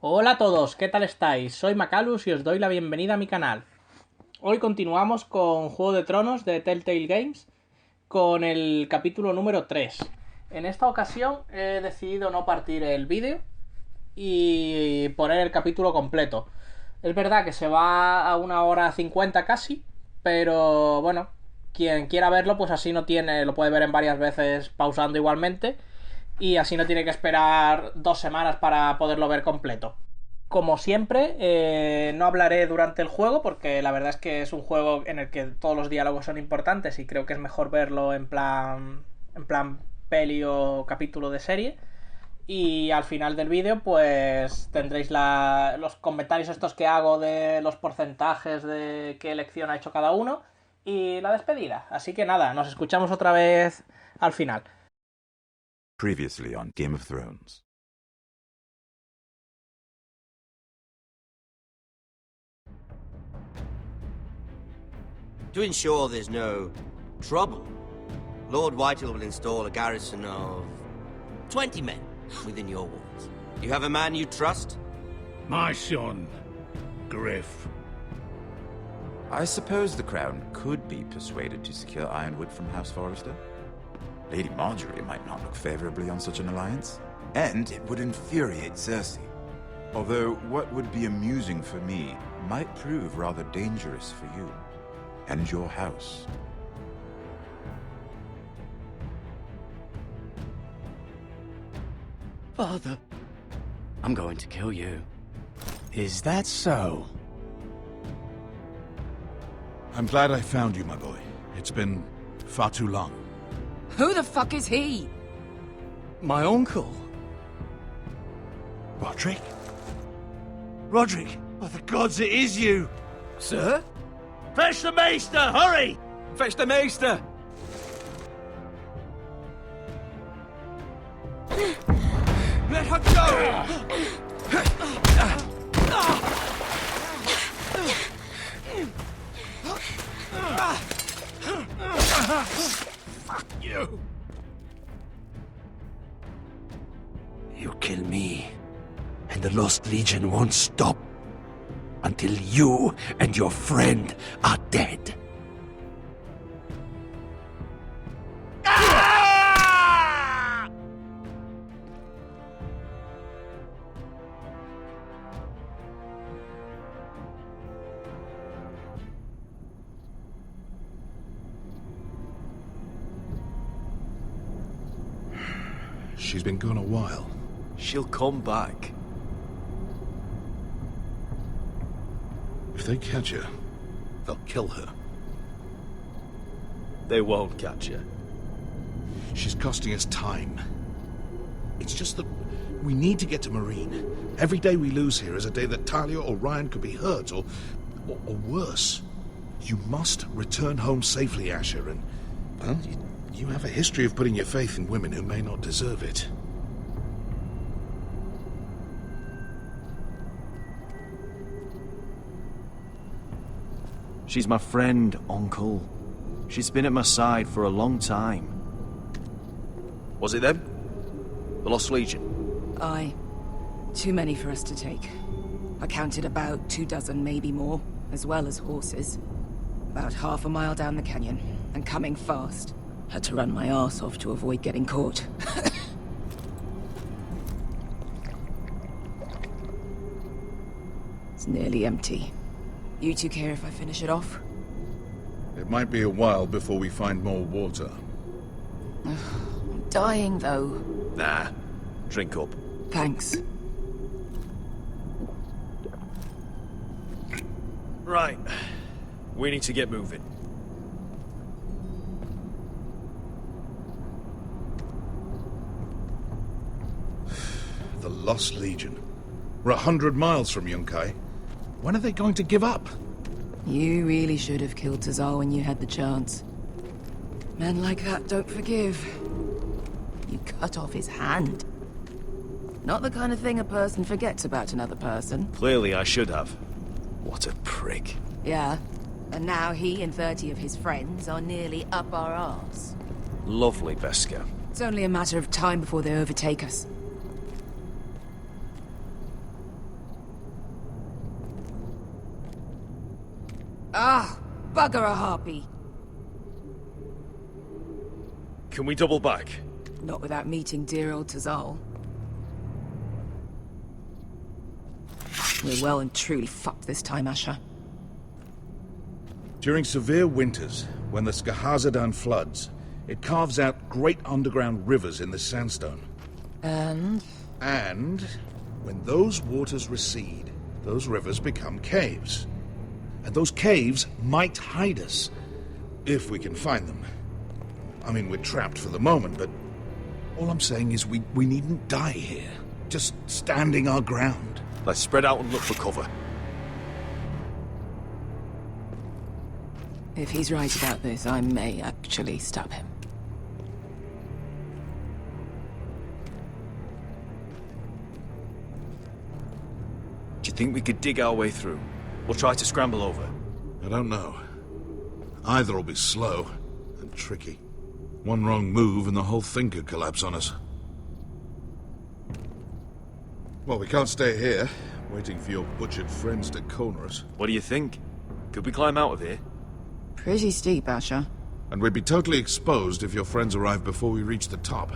Hola a todos, ¿qué tal estáis? Soy Macalus y os doy la bienvenida a mi canal. Hoy continuamos con Juego de Tronos de Telltale Games con el capítulo número 3. En esta ocasión he decidido no partir el vídeo y poner el capítulo completo. Es verdad que se va a 1 hora 50 casi, pero bueno, quien quiera verlo pues así no tiene, lo puede ver en varias veces pausando igualmente y así no tiene que esperar 2 semanas para poderlo ver completo. Como siempre, no hablaré durante el juego porque la verdad es que es un juego en el que todos los diálogos son importantes y creo que es mejor verlo en plan peli o capítulo de serie. Y al final del vídeo pues tendréis los comentarios estos que hago de los porcentajes de qué elección ha hecho cada uno y la despedida. Así que nada, nos escuchamos otra vez al final. Previously on Game of Thrones. To ensure there's no trouble, Lord Whitehill will install a garrison of 20 men within your walls. You have a man you trust? My son, Griff. I suppose the Crown could be persuaded to secure Ironwood from House Forrester. Lady Marjorie might not look favorably on such an alliance, and it would infuriate Cersei. Although what would be amusing for me might prove rather dangerous for you and your house. Father, I'm going to kill you. Is that so? I'm glad I found you, my boy. It's been far too long. Who the fuck is he? My uncle. Roderick? Roderick! By the gods, it is you! Sir? Fetch the Maester, hurry! Fetch the Maester! Let her go! Fuck you! You kill me, and the Lost Legion won't stop until you and your friend are dead. She's been gone a while. She'll come back. If they catch her, they'll kill her. They won't catch her. She's costing us time. It's just that we need to get to Marine. Every day we lose here is a day that Talia or Ryan could be hurt, or worse. You must return home safely, Asher, and, well, you have a history of putting your faith in women who may not deserve it. She's my friend, Uncle. She's been at my side for a long time. Was it them? The Lost Legion? Aye. Too many for us to take. I counted about 24, maybe more, as well as horses. About half a mile down the canyon, and coming fast. Had to run my arse off to avoid getting caught. It's nearly empty. You two care if I finish it off? It might be a while before we find more water. I'm dying, though. Nah. Drink up. Thanks. Right. We need to get moving. The Lost Legion. We're 100 miles from Yunkai. When are they going to give up? You really should have killed Tazar when you had the chance. Men like that don't forgive. You cut off his hand. Not the kind of thing a person forgets about another person. Clearly I should have. What a prick. Yeah. And now he and 30 of his friends are nearly up our arse. Lovely, Veska. It's only a matter of time before they overtake us. Ah, bugger a harpy. Can we double back? Not without meeting dear old Tazal. We're well and truly fucked this time, Asher. During severe winters, when the Skahazadan floods, it carves out great underground rivers in the sandstone. And when those waters recede, those rivers become caves. And those caves might hide us, if we can find them. I mean, we're trapped for the moment, but all I'm saying is we needn't die here. Just standing our ground. Let's spread out and look for cover. if he's right about this, I may actually stop him. Do you think we could dig our way through? We'll try to scramble over. I don't know. Either will be slow and tricky. One wrong move and the whole thing could collapse on us. Well, we can't stay here, waiting for your butchered friends to corner us. What do you think? Could we climb out of here? Pretty steep, Asher. And we'd be totally exposed if your friends arrive before we reach the top.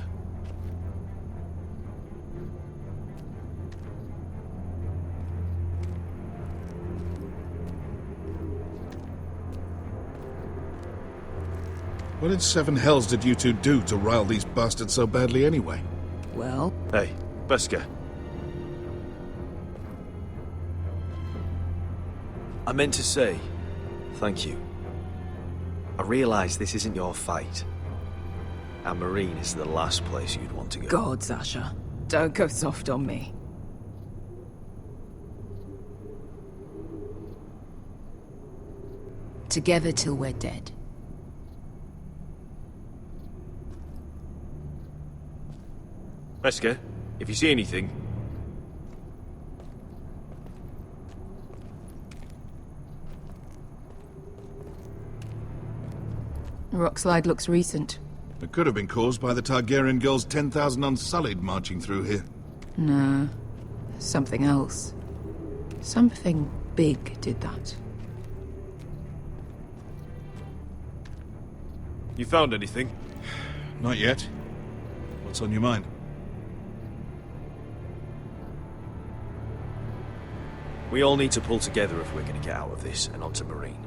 What in seven hells did you two do to rile these bastards so badly anyway? Well... Hey, Beskar. I meant to say, thank you. I realise this isn't your fight. And Marine is the last place you'd want to go. Gods, Asher. Don't go soft on me. Together till we're dead. Beskar, if you see anything... The rock slide looks recent. It could have been caused by the Targaryen girls 10,000 Unsullied marching through here. No. Something else. Something big did that. You found anything? Not yet. What's on your mind? We all need to pull together if we're going to get out of this and onto Marine.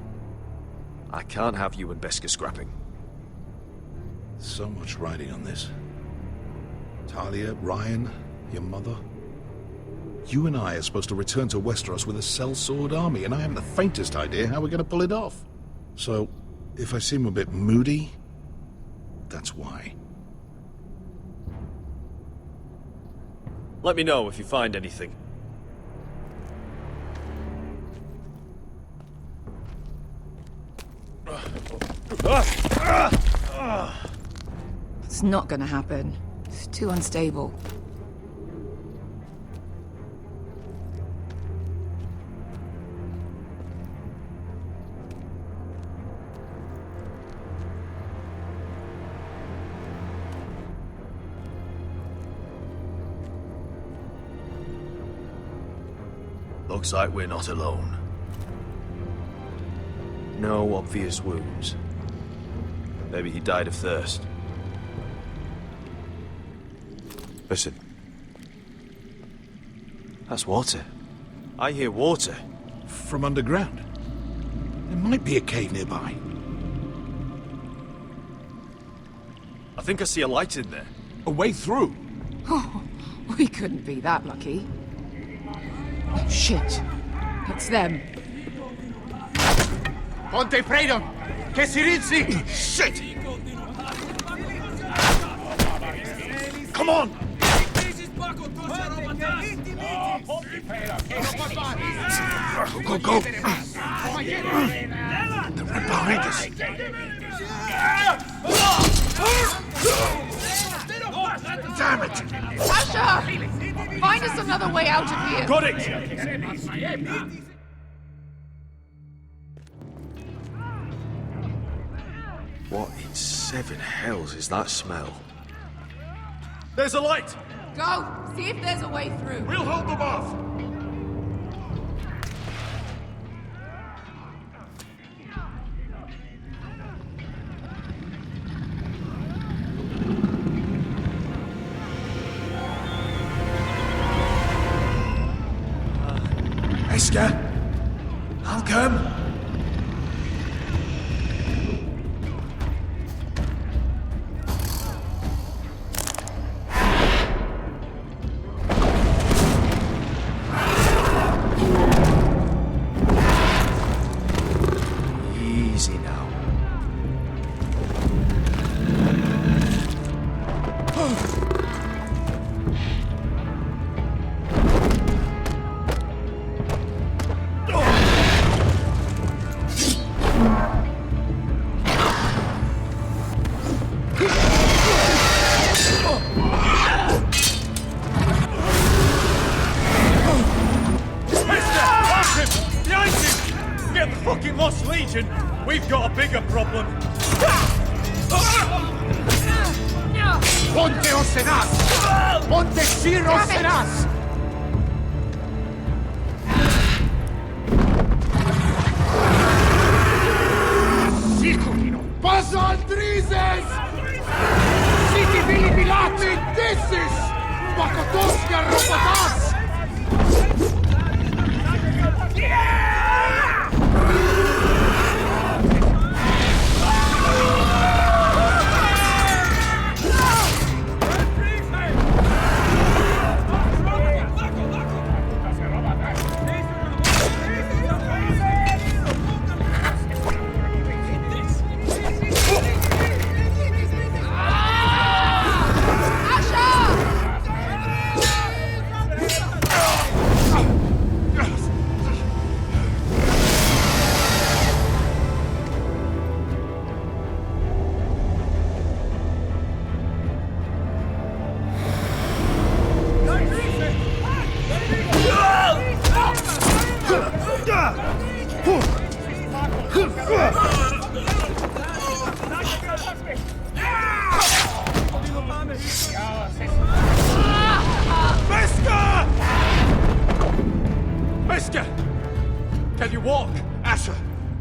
I can't have you and Beskar scrapping. So much riding on this. Talia, Ryan, your mother. You and I are supposed to return to Westeros with a sellsword army, and I haven't the faintest idea how we're going to pull it off. So, if I seem a bit moody, that's why. Let me know if you find anything. It's not gonna happen. It's too unstable. Looks like we're not alone. No obvious wounds. Maybe he died of thirst. Listen. That's water. I hear water. From underground. There might be a cave nearby. I think I see a light in there. A way through. Oh, we couldn't be that lucky. Oh, shit. It's them. Ponte freedom! Che si rizzi! Shit! Come on! Go, go, go! They're right behind us. Damn it! Asher! Find us another way out of here! Got it! What in seven hells is that smell? There's a light! Go! See if there's a way through! We'll hold them off! Wesker, I'll come. Easy now. We've got a bigger problem. Ponte o serás! Ponte Ciro serás! Sikurino! Pasa al Drises! Siti Vili Bilat! Mintissis! Bakotoska Robotas! Can you walk? Asher,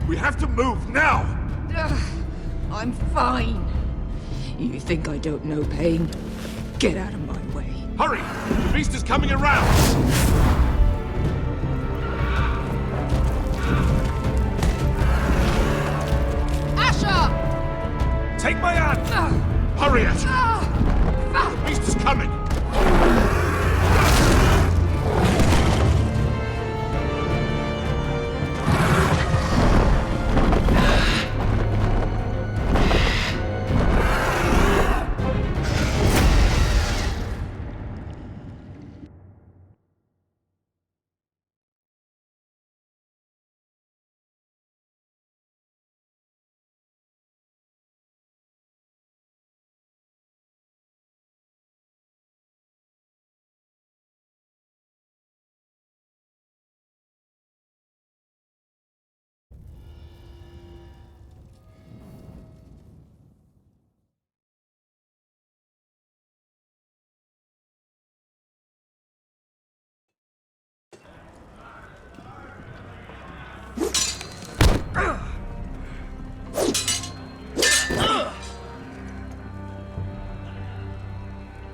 we have to move now! I'm fine. You think I don't know pain? Get out of my way. Hurry! The beast is coming around! Asher! Take my hand! Hurry, Asher! The beast is coming!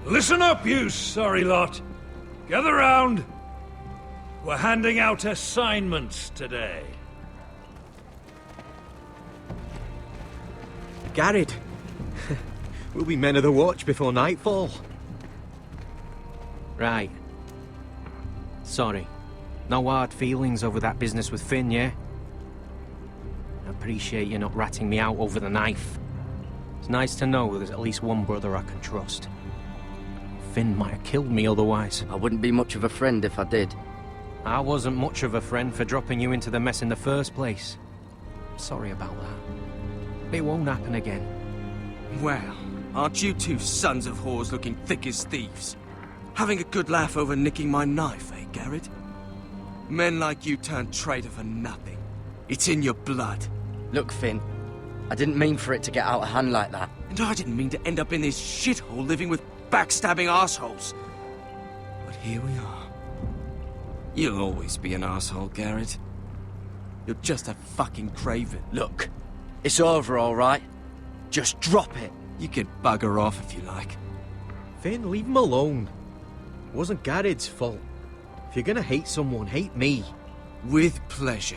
Listen up, you sorry lot. Gather round. We're handing out assignments today. Garrett. We'll be men of the watch before nightfall. Right. Sorry. No hard feelings over that business with Finn, yeah? I appreciate you not ratting me out over the knife. It's nice to know there's at least one brother I can trust. Finn might have killed me otherwise. I wouldn't be much of a friend if I did. I wasn't much of a friend for dropping you into the mess in the first place. Sorry about that. It won't happen again. Well, aren't you two sons of whores looking thick as thieves? Having a good laugh over nicking my knife, eh, Garrett? Men like you turn traitor for nothing. It's in your blood. Look, Finn, I didn't mean for it to get out of hand like that. And I didn't mean to end up in this shithole living with backstabbing assholes. But here we are. You'll always be an asshole, Garrett. You're just a fucking craven. Look, it's over, all right? Just drop it. You can bugger off if you like. Finn, leave him alone. It wasn't Garrett's fault. If you're gonna hate someone, hate me. With pleasure.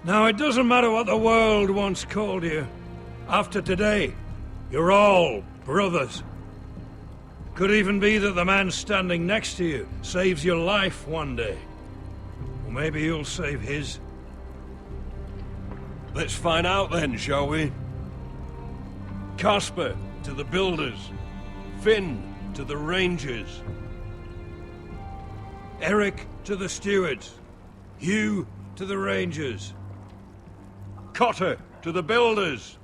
Now, it doesn't matter what the world once called you. After today, you're all brothers. Could even be that the man standing next to you saves your life one day. Or maybe you'll save his. Let's find out then, shall we? Casper to the builders. Finn to the rangers. Eric to the stewards. Hugh to the rangers. Cotter to the builders.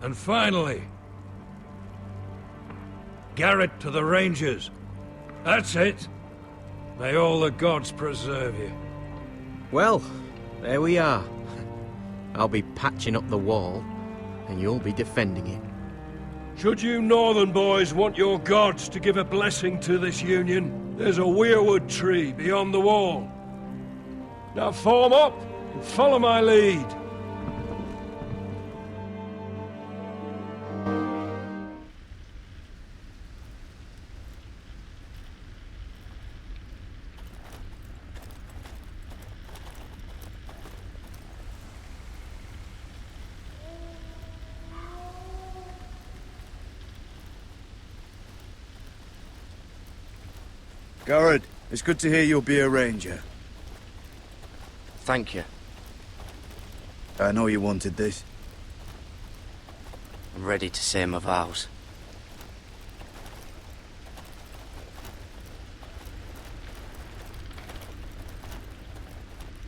And finally, Garrett to the rangers. That's it. May all the gods preserve you. Well, there we are. I'll be patching up the wall, and you'll be defending it. Should you northern boys want your gods to give a blessing to this union, there's a weirwood tree beyond the wall. Now form up and follow my lead. Garrett, it's good to hear you'll be a ranger. Thank you. I know you wanted this. I'm ready to say my vows.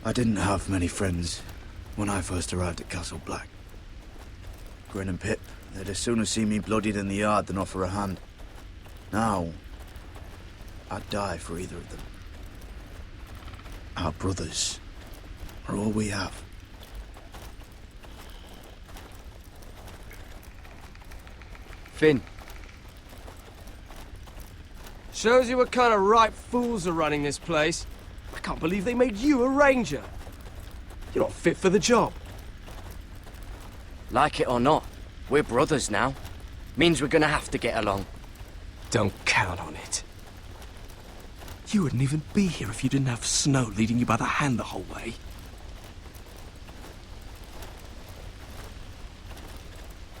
I didn't have many friends when I first arrived at Castle Black. Grin and Pip, they'd as soon have seen me bloodied in the yard than offer a hand. Now, I'd die for either of them. Our brothers are all we have. Finn. Shows you what kind of ripe fools are running this place. I can't believe they made you a ranger. You're not fit for the job. Like it or not, we're brothers now. Means we're gonna have to get along. Don't count on it. You wouldn't even be here if you didn't have Snow leading you by the hand the whole way.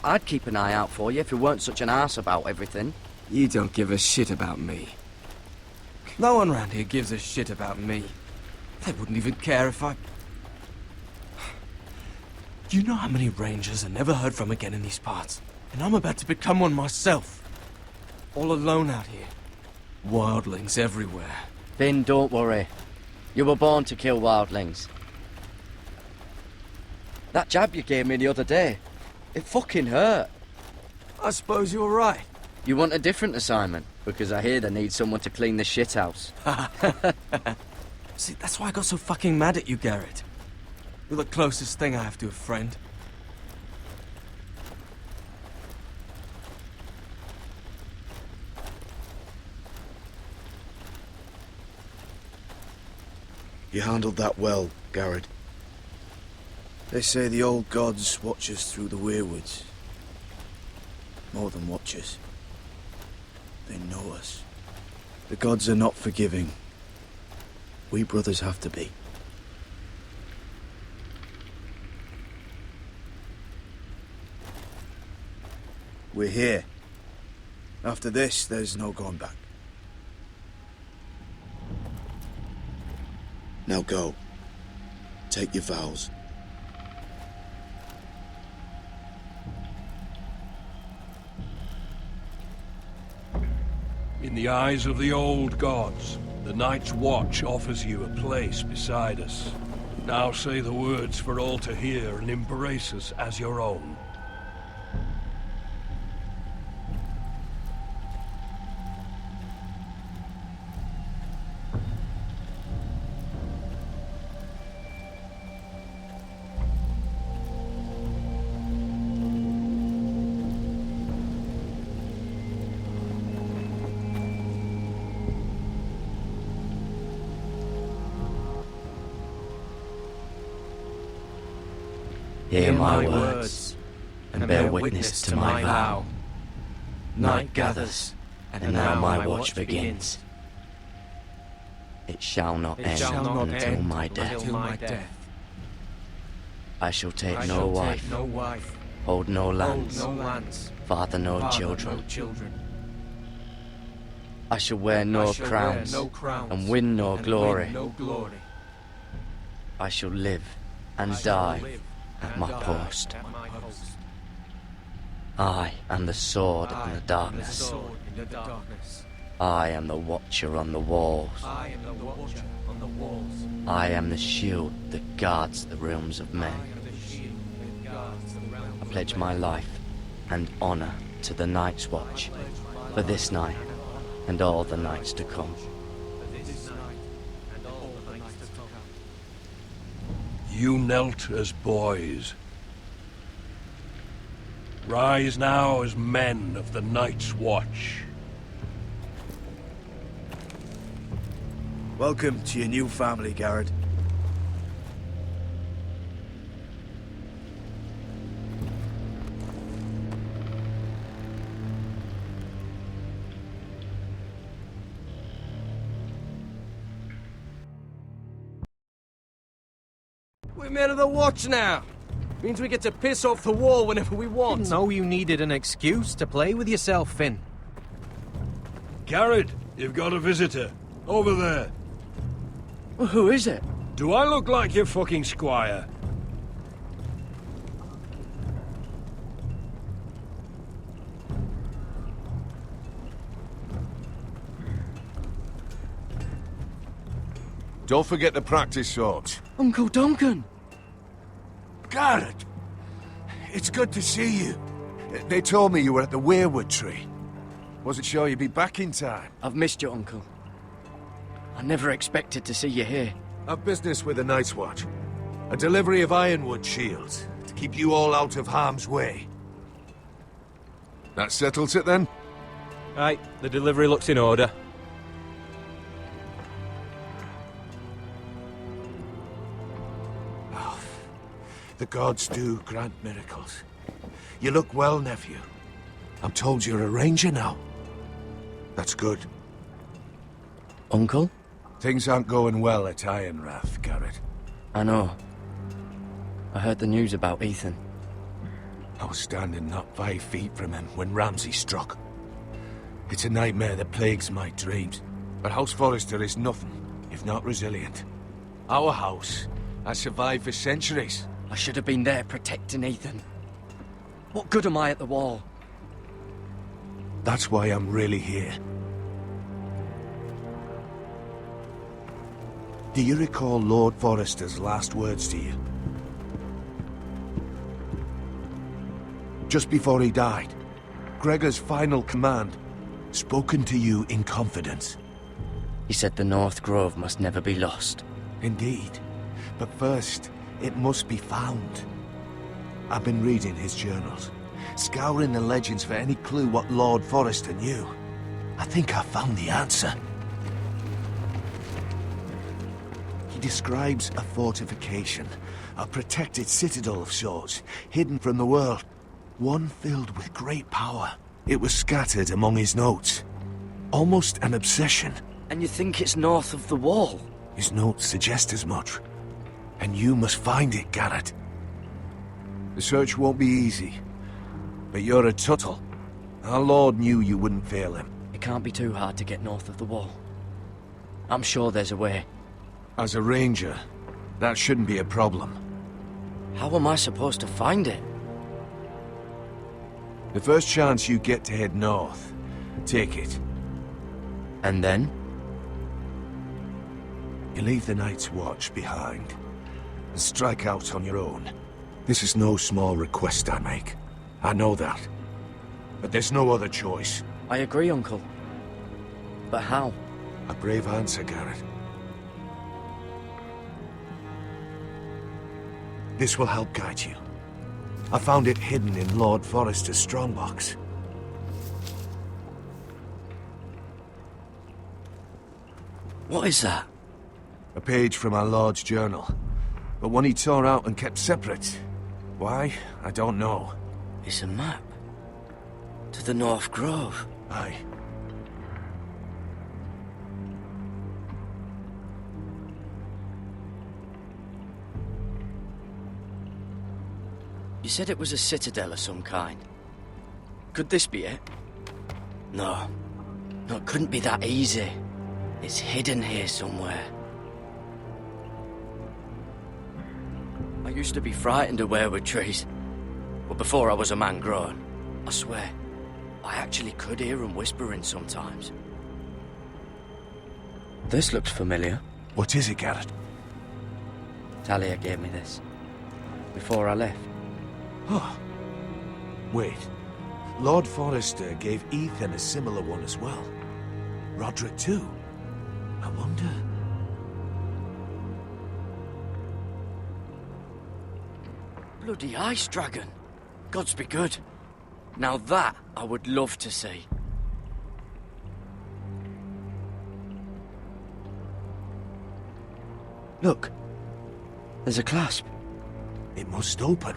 I'd keep an eye out for you if you weren't such an arse about everything. You don't give a shit about me. No one around here gives a shit about me. They wouldn't even care if I... Do you know how many rangers are never heard from again in these parts? And I'm about to become one myself. All alone out here. Wildlings everywhere. Finn, don't worry. You were born to kill wildlings. That jab you gave me the other day, it fucking hurt. I suppose you're right. You want a different assignment? Because I hear they need someone to clean the shithouse. See, that's why I got so fucking mad at you, Garrett. You're the closest thing I have to a friend. You handled that well, Garrett. They say the old gods watch us through the weirwoods. More than watch us. They know us. The gods are not forgiving. We brothers have to be. We're here. After this, there's no going back. Now go. Take your vows. In the eyes of the old gods, the Night's Watch offers you a place beside us. Now say the words for all to hear and embrace us as your own. Hear my words, and bear witness to my vow. Night gathers, and now my watch begins. It shall not end until my death. I shall take no wife, hold no lands, father no children. I shall wear no crowns, and win no glory. I shall live and die at my post. I am the sword in the darkness. I am the watcher on the walls. I am the shield that guards the realms of men. I pledge my life and honor to the Night's Watch for this night and all the nights to come. You knelt as boys. Rise now as men of the Night's Watch. Welcome to your new family, Garrett. We're men of the watch now. Means we get to piss off the wall whenever we want. Didn't know you needed an excuse to play with yourself, Finn. Garrett, you've got a visitor. Over there. Well, who is it? Do I look like your fucking squire? Don't forget the practice swords. Uncle Duncan! Garrett! It's good to see you. They told me you were at the weirwood tree. Wasn't sure you'd be back in time. I've missed you, Uncle. I never expected to see you here. I've business with the Night's Watch. A delivery of ironwood shields to keep you all out of harm's way. That settles it then? Right, the delivery looks in order. The gods do grant miracles. You look well, nephew. I'm told you're a ranger now. That's good. Uncle? Things aren't going well at Ironrath, Garrett. I know. I heard the news about Ethan. I was standing not 5 feet from him when Ramsay struck. It's a nightmare that plagues my dreams. But House Forrester is nothing, if not resilient. Our house has survived for centuries. I should have been there protecting Ethan. What good am I at the wall? That's why I'm really here. Do you recall Lord Forrester's last words to you? Just before he died, Gregor's final command, spoken to you in confidence. He said the North Grove must never be lost. Indeed. But first, it must be found. I've been reading his journals, scouring the legends for any clue what Lord Forrester knew. I think I found the answer. He describes a fortification, a protected citadel of sorts, hidden from the world. One filled with great power. It was scattered among his notes. Almost an obsession. And you think it's north of the wall? His notes suggest as much. And you must find it, Garrett. The search won't be easy. But you're a Tuttle. Our Lord knew you wouldn't fail him. It can't be too hard to get north of the wall. I'm sure there's a way. As a ranger, that shouldn't be a problem. How am I supposed to find it? The first chance you get to head north, take it. And then? You leave the Night's Watch behind, and strike out on your own. This is no small request I make. I know that. But there's no other choice. I agree, Uncle. But how? A brave answer, Garrett. This will help guide you. I found it hidden in Lord Forrester's strongbox. What is that? A page from our Lord's journal. But one he tore out and kept separate. Why? I don't know. It's a map. To the North Grove? Aye. You said it was a citadel of some kind. Could this be it? No. No, it couldn't be that easy. It's hidden here somewhere. I used to be frightened of weirwood trees. But before I was a man grown, I swear, I actually could hear them whispering sometimes. This looks familiar. What is it, Garrett? Talia gave me this. Before I left. Oh. Wait. Lord Forrester gave Ethan a similar one as well. Roderick too. I wonder... Bloody ice dragon. Gods be good. Now that I would love to see. Look. There's a clasp. It must open.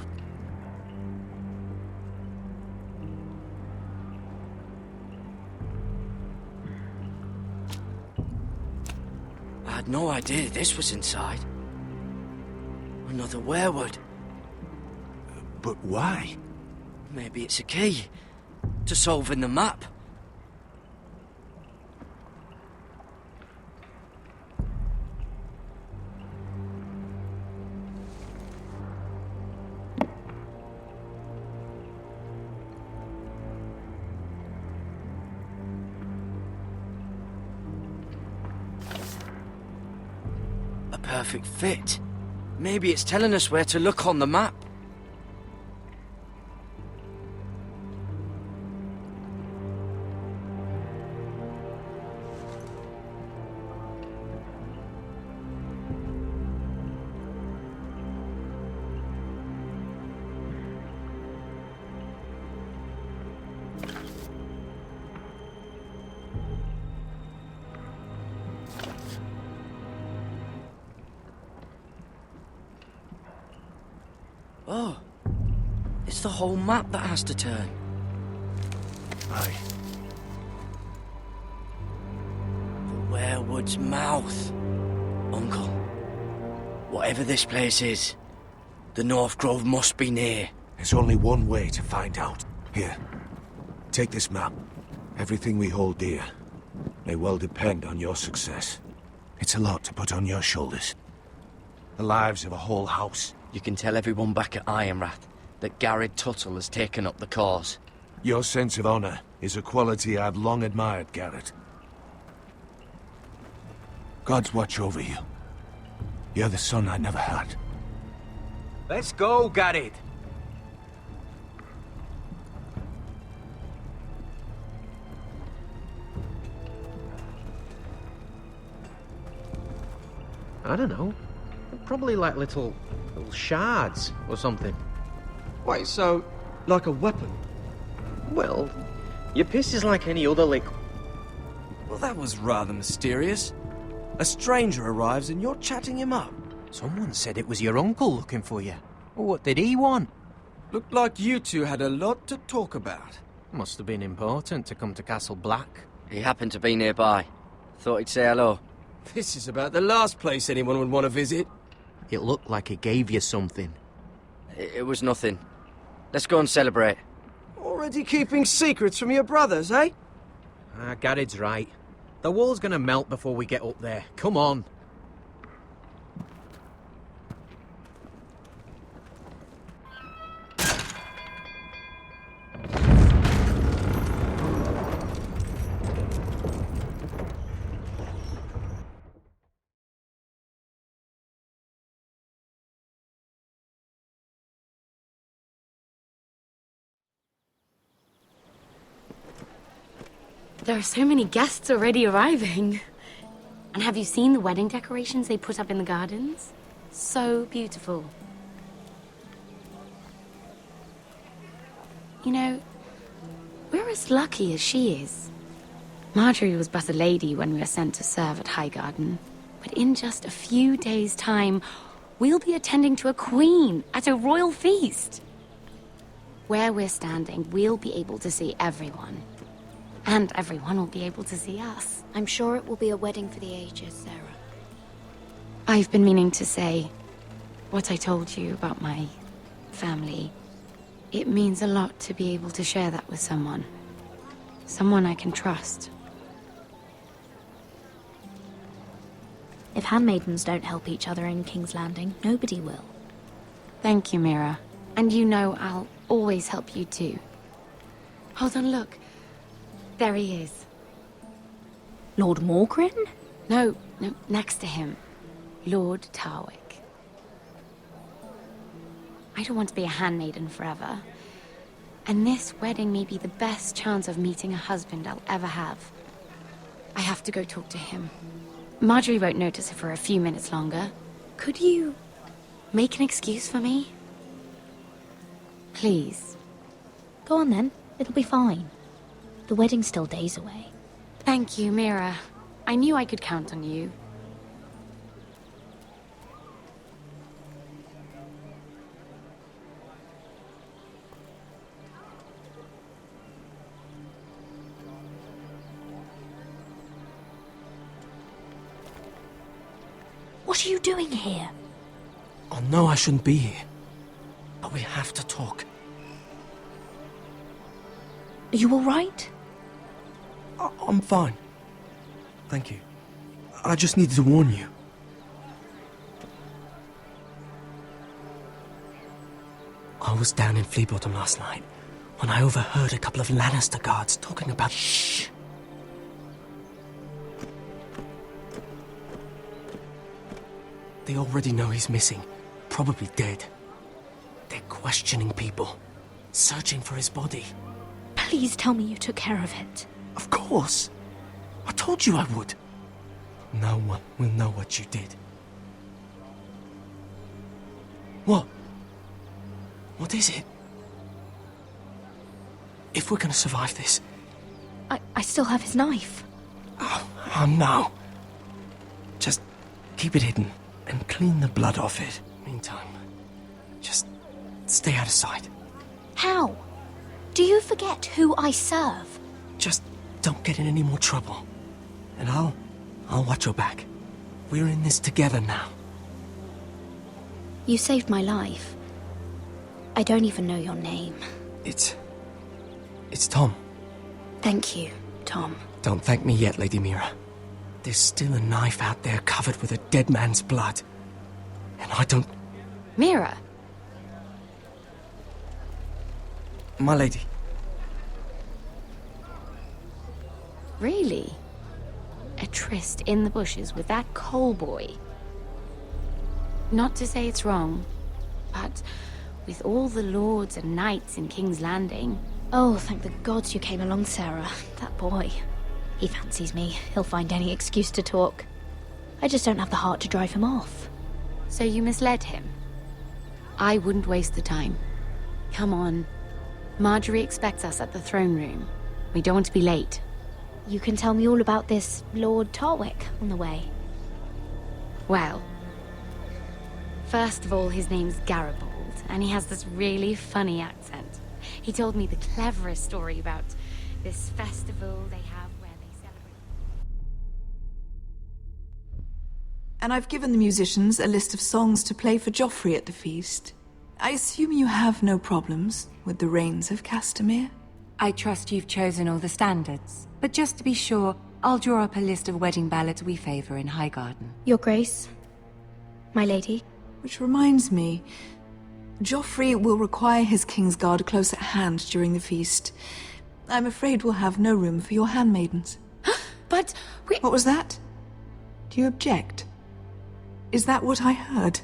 I had no idea this was inside. Another weirwood. But why? Maybe it's a key to solving the map. A perfect fit. Maybe it's telling us where to look on the map. Oh, it's the whole map that has to turn. Aye. The weirwood's mouth. Uncle, whatever this place is, the North Grove must be near. There's only one way to find out. Here, take this map. Everything we hold dear may well depend on your success. It's a lot to put on your shoulders. The lives of a whole house. You can tell everyone back at Ironrath that Garrett Tuttle has taken up the cause. Your sense of honor is a quality I've long admired, Garrett. God's watch over you. You're the son I never had. Let's go, Garrett. I don't know. Probably like little shards or something. Wait, so, like a weapon? Well, your piss is like any other liquid. Well, that was rather mysterious. A stranger arrives and you're chatting him up. Someone said it was your uncle looking for you. What did he want? Looked like you two had a lot to talk about. Must have been important to come to Castle Black. He happened to be nearby. Thought he'd say hello. This is about the last place anyone would want to visit. It looked like he gave you something. It was nothing. Let's go and celebrate. Already keeping secrets from your brothers, eh? Garrett's right. The wall's gonna melt before we get up there. Come on. There are so many guests already arriving. And have you seen the wedding decorations they put up in the gardens? So beautiful. You know, we're as lucky as she is. Marjorie was but a lady when we were sent to serve at Highgarden. But in just a few days' time, we'll be attending to a queen at a royal feast. Where we're standing, we'll be able to see everyone. And everyone will be able to see us. I'm sure it will be a wedding for the ages, Sarah. I've been meaning to say what I told you about my family. It means a lot to be able to share that with someone. Someone I can trust. If handmaidens don't help each other in King's Landing, nobody will. Thank you, Mira. And you know I'll always help you too. Hold on, look. There he is. Lord Morgrin? No, next to him. Lord Tarwick. I don't want to be a handmaiden forever. And this wedding may be the best chance of meeting a husband I'll ever have. I have to go talk to him. Marjorie won't notice it for a few minutes longer. Could you make an excuse for me? Please. Go on then. It'll be fine. The wedding's still days away. Thank you, Mira. I knew I could count on you. What are you doing here? I know I shouldn't be here, but we have to talk. Are you all right? I'm fine. Thank you. I just needed to warn you. I was down in Fleabottom last night when I overheard a couple of Lannister guards talking about... Shh! They already know he's missing, probably dead. They're questioning people, searching for his body. Please tell me you took care of it. Of course. I told you I would. No one will know what you did. What? What is it? If we're gonna survive this... I still have his knife. Oh no. Just keep it hidden and clean the blood off it. Meantime, just stay out of sight. How? Do you forget who I serve? Just don't get in any more trouble. And I'll watch your back. We're in this together now. You saved my life. I don't even know your name. It's Tom. Thank you, Tom. Don't thank me yet, Lady Mira. There's still a knife out there covered with a dead man's blood. And I don't... Mira! My lady. Really? A tryst in the bushes with that coal boy? Not to say it's wrong, but with all the lords and knights in King's Landing... Oh, thank the gods you came along, Sarah. That boy. He fancies me. He'll find any excuse to talk. I just don't have the heart to drive him off. So you misled him? I wouldn't waste the time. Come on. Marjorie expects us at the throne room. We don't want to be late. You can tell me all about this Lord Tarwick on the way. Well, first of all, his name's Garibald, and he has this really funny accent. He told me the cleverest story about this festival they have where they celebrate... And I've given the musicians a list of songs to play for Joffrey at the feast. I assume you have no problems with the Rains of Castamere? I trust you've chosen all the standards. But just to be sure, I'll draw up a list of wedding ballads we favor in Highgarden. Your Grace, my lady. Which reminds me, Joffrey will require his Kingsguard close at hand during the feast. I'm afraid we'll have no room for your handmaidens. But we... What was that? Do you object? Is that what I heard?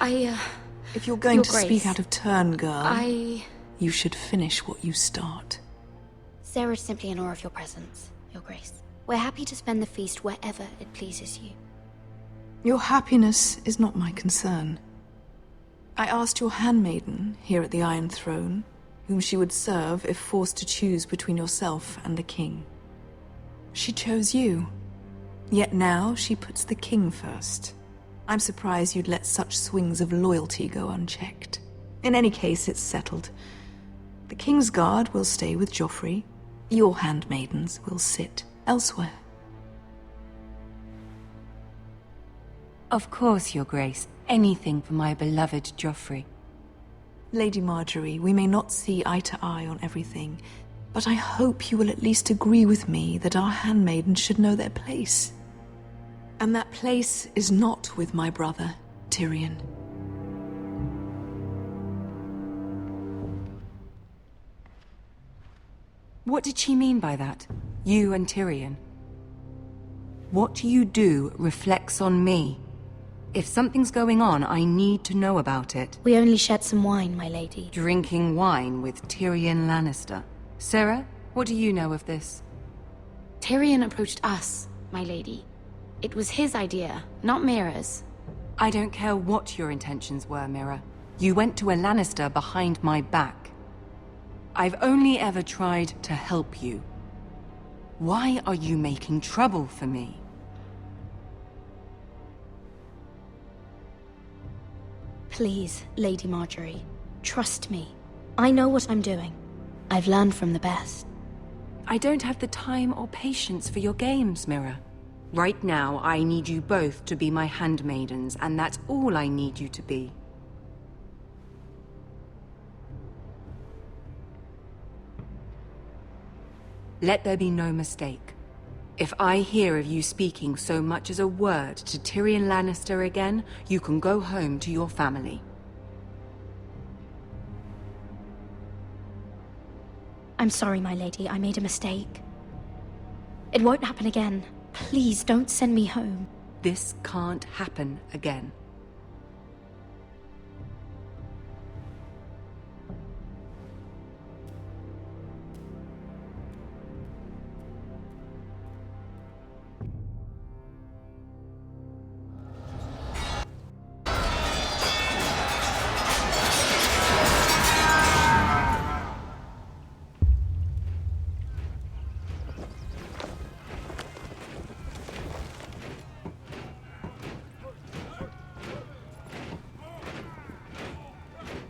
If you're going to speak out of turn, girl, you should finish what you start. Sarah's simply in awe of your presence, Your Grace. We're happy to spend the feast wherever it pleases you. Your happiness is not my concern. I asked your handmaiden here at the Iron Throne whom she would serve if forced to choose between yourself and the king. She chose you. Yet now she puts the king first. I'm surprised you'd let such swings of loyalty go unchecked. In any case, it's settled. The King's Guard will stay with Joffrey. Your handmaidens will sit elsewhere. Of course, Your Grace. Anything for my beloved Joffrey. Lady Marjorie, we may not see eye to eye on everything, but I hope you will at least agree with me that our handmaidens should know their place. And that place is not with my brother, Tyrion. What did she mean by that? You and Tyrion? What you do reflects on me. If something's going on, I need to know about it. We only shared some wine, my lady. Drinking wine with Tyrion Lannister. Sarah, what do you know of this? Tyrion approached us, my lady. It was his idea, not Mira's. I don't care what your intentions were, Mira. You went to a Lannister behind my back. I've only ever tried to help you. Why are you making trouble for me? Please, Lady Marjorie, trust me. I know what I'm doing. I've learned from the best. I don't have the time or patience for your games, Mira. Right now, I need you both to be my handmaidens, and that's all I need you to be. Let there be no mistake. If I hear of you speaking so much as a word to Tyrion Lannister again, you can go home to your family. I'm sorry, my lady. I made a mistake. It won't happen again. Please don't send me home. This can't happen again.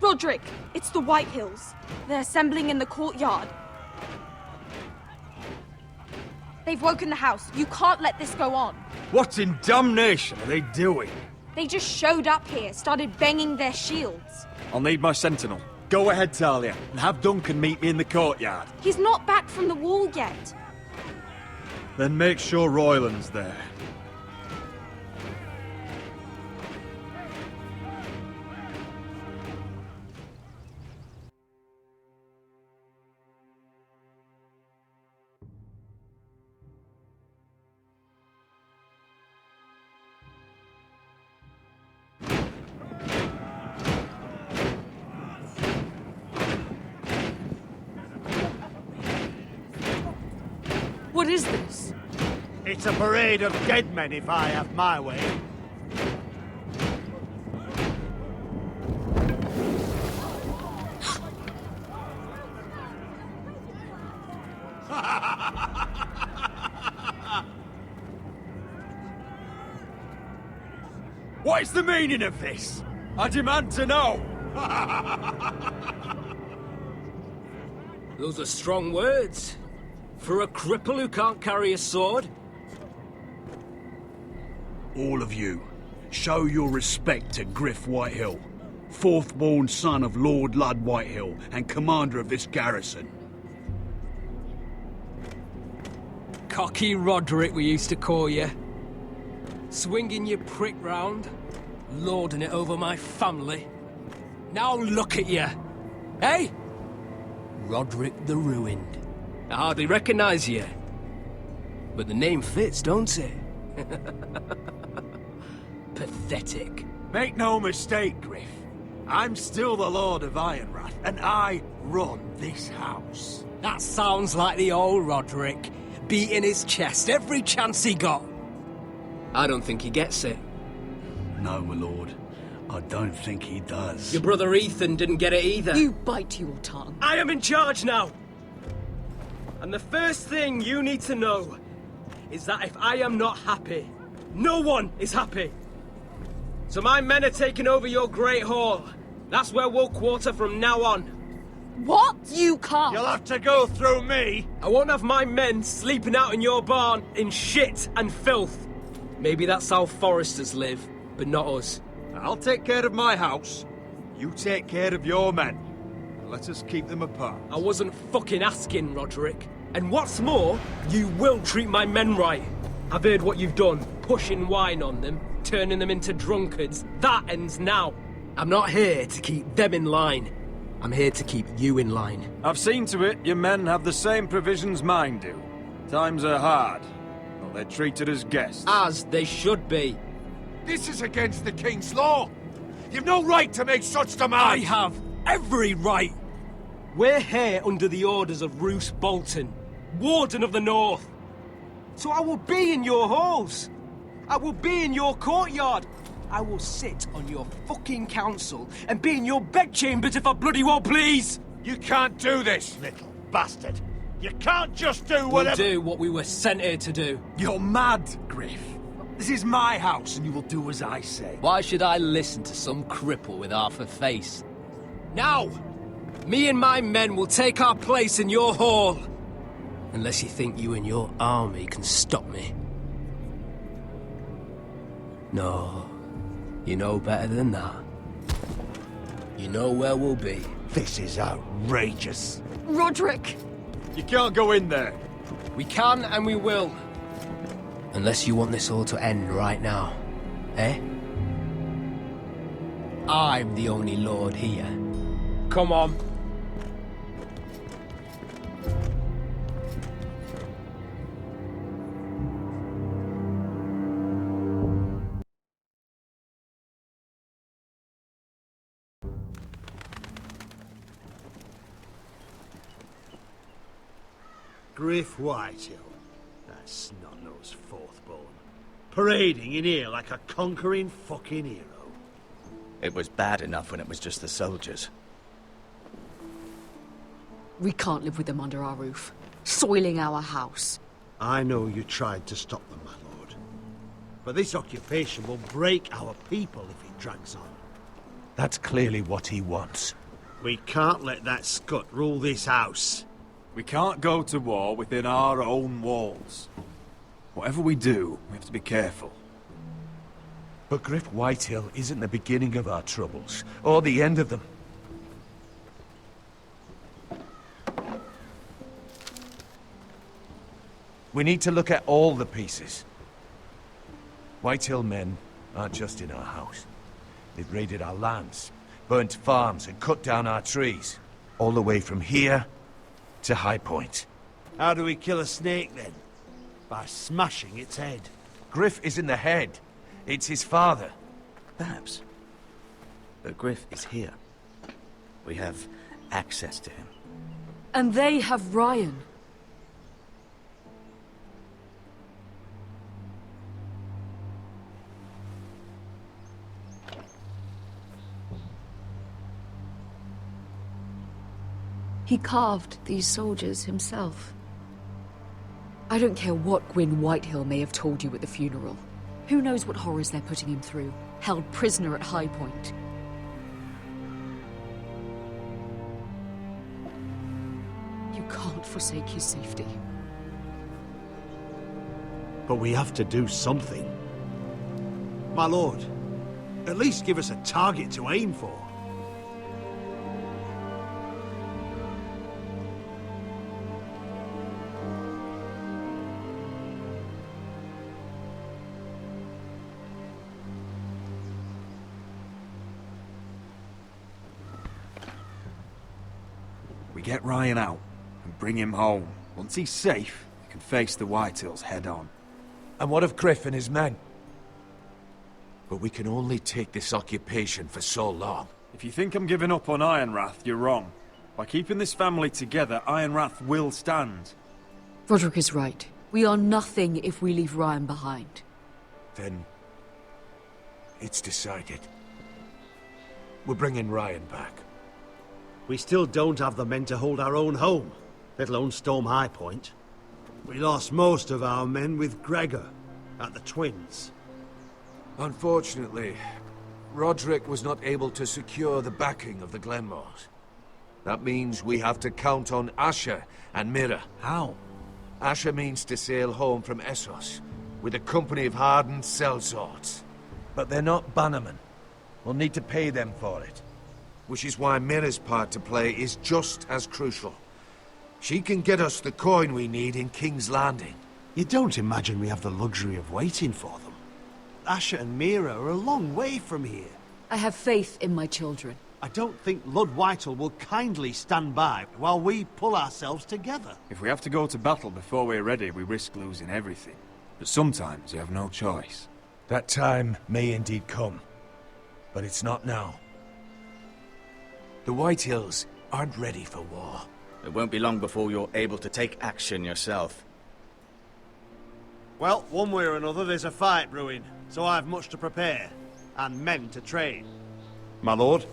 Roderick, it's the White Hills. They're assembling in the courtyard. They've woken the house. You can't let this go on. What in damnation are they doing? They just showed up here, started banging their shields. I'll need my sentinel. Go ahead, Talia, and have Duncan meet me in the courtyard. He's not back from the wall yet. Then make sure Royland's there. What is this? It's a parade of dead men, if I have my way. What is the meaning of this? I demand to know! Those are strong words. For a cripple who can't carry a sword? All of you, show your respect to Griff Whitehill, fourth-born son of Lord Ludd Whitehill and commander of this garrison. Cocky Roderick, we used to call you. Swinging your prick round, lording it over my family. Now look at you. Hey? Roderick the Ruined. I hardly recognize you. But the name fits, don't it? Pathetic. Make no mistake, Griff. I'm still the Lord of Ironrath, and I run this house. That sounds like the old Roderick, beating his chest every chance he got. I don't think he gets it. No, my lord. I don't think he does. Your brother Ethan didn't get it either. You bite your tongue. I am in charge now! And the first thing you need to know is that if I am not happy, no one is happy. So my men are taking over your Great Hall. That's where we'll quarter from now on. What? You can't! You'll have to go through me! I won't have my men sleeping out in your barn in shit and filth. Maybe that's how foresters live, but not us. I'll take care of my house. You take care of your men. Let us keep them apart. I wasn't fucking asking, Roderick. And what's more, you will treat my men right. I've heard what you've done, pushing wine on them, turning them into drunkards. That ends now. I'm not here to keep them in line. I'm here to keep you in line. I've seen to it your men have the same provisions mine do. Times are hard, but they're treated as guests. As they should be. This is against the King's law. You've no right to make such demands. I have every right. We're here under the orders of Roose Bolton, Warden of the North. So I will be in your halls. I will be in your courtyard. I will sit on your fucking council and be in your bedchambers if I bloody well please. You can't do this, little bastard. You can't just do whatever... We'll do what we were sent here to do. You're mad, Griff. This is my house and you will do as I say. Why should I listen to some cripple with half a face? Now, me and my men will take our place in your hall. Unless you think you and your army can stop me. No, you know better than that. You know where we'll be. This is outrageous. Roderick! You can't go in there. We can and we will. Unless you want this all to end right now, eh? I'm the only lord here. Come on. Griff Whitehill, that snot-nosed fourth-born, parading in here like a conquering fucking hero. It was bad enough when it was just the soldiers. We can't live with them under our roof, soiling our house. I know you tried to stop them, my lord. But this occupation will break our people if it drags on. That's clearly what he wants. We can't let that scut rule this house. We can't go to war within our own walls. Whatever we do, we have to be careful. But Griff Whitehill isn't the beginning of our troubles, or the end of them. We need to look at all the pieces. Whitehill men aren't just in our house. They've raided our lands, burnt farms and cut down our trees. All the way from here to High Point. How do we kill a snake, then? By smashing its head. Griff isn't the head. It's his father. Perhaps. But Griff is here. We have access to him. And they have Ryan. He carved these soldiers himself. I don't care what Gwyn Whitehill may have told you at the funeral. Who knows what horrors they're putting him through, held prisoner at High Point. You can't forsake his safety. But we have to do something. My lord, at least give us a target to aim for. We get Ryan out and bring him home. Once he's safe, we can face the Whitehills head on. And what of Griff and his men? But we can only take this occupation for so long. If you think I'm giving up on Ironrath, you're wrong. By keeping this family together, Ironrath will stand. Roderick is right. We are nothing if we leave Ryan behind. Then it's decided. We're bringing Ryan back. We still don't have the men to hold our own home, let alone storm High Point. We lost most of our men with Gregor at the Twins. Unfortunately, Roderick was not able to secure the backing of the Glenmores. That means we have to count on Asher and Mira. How? Asher means to sail home from Essos with a company of hardened sellswords. But they're not bannermen. We'll need to pay them for it. Which is why Mira's part to play is just as crucial. She can get us the coin we need in King's Landing. You don't imagine we have the luxury of waiting for them? Asher and Mira are a long way from here. I have faith in my children. I don't think Lord Whitehall will kindly stand by while we pull ourselves together. If we have to go to battle before we're ready, we risk losing everything. But sometimes you have no choice. That time may indeed come, but it's not now. The White Hills aren't ready for war. It won't be long before you're able to take action yourself. Well, one way or another, there's a fight brewing, so I've much to prepare, and men to train. My lord?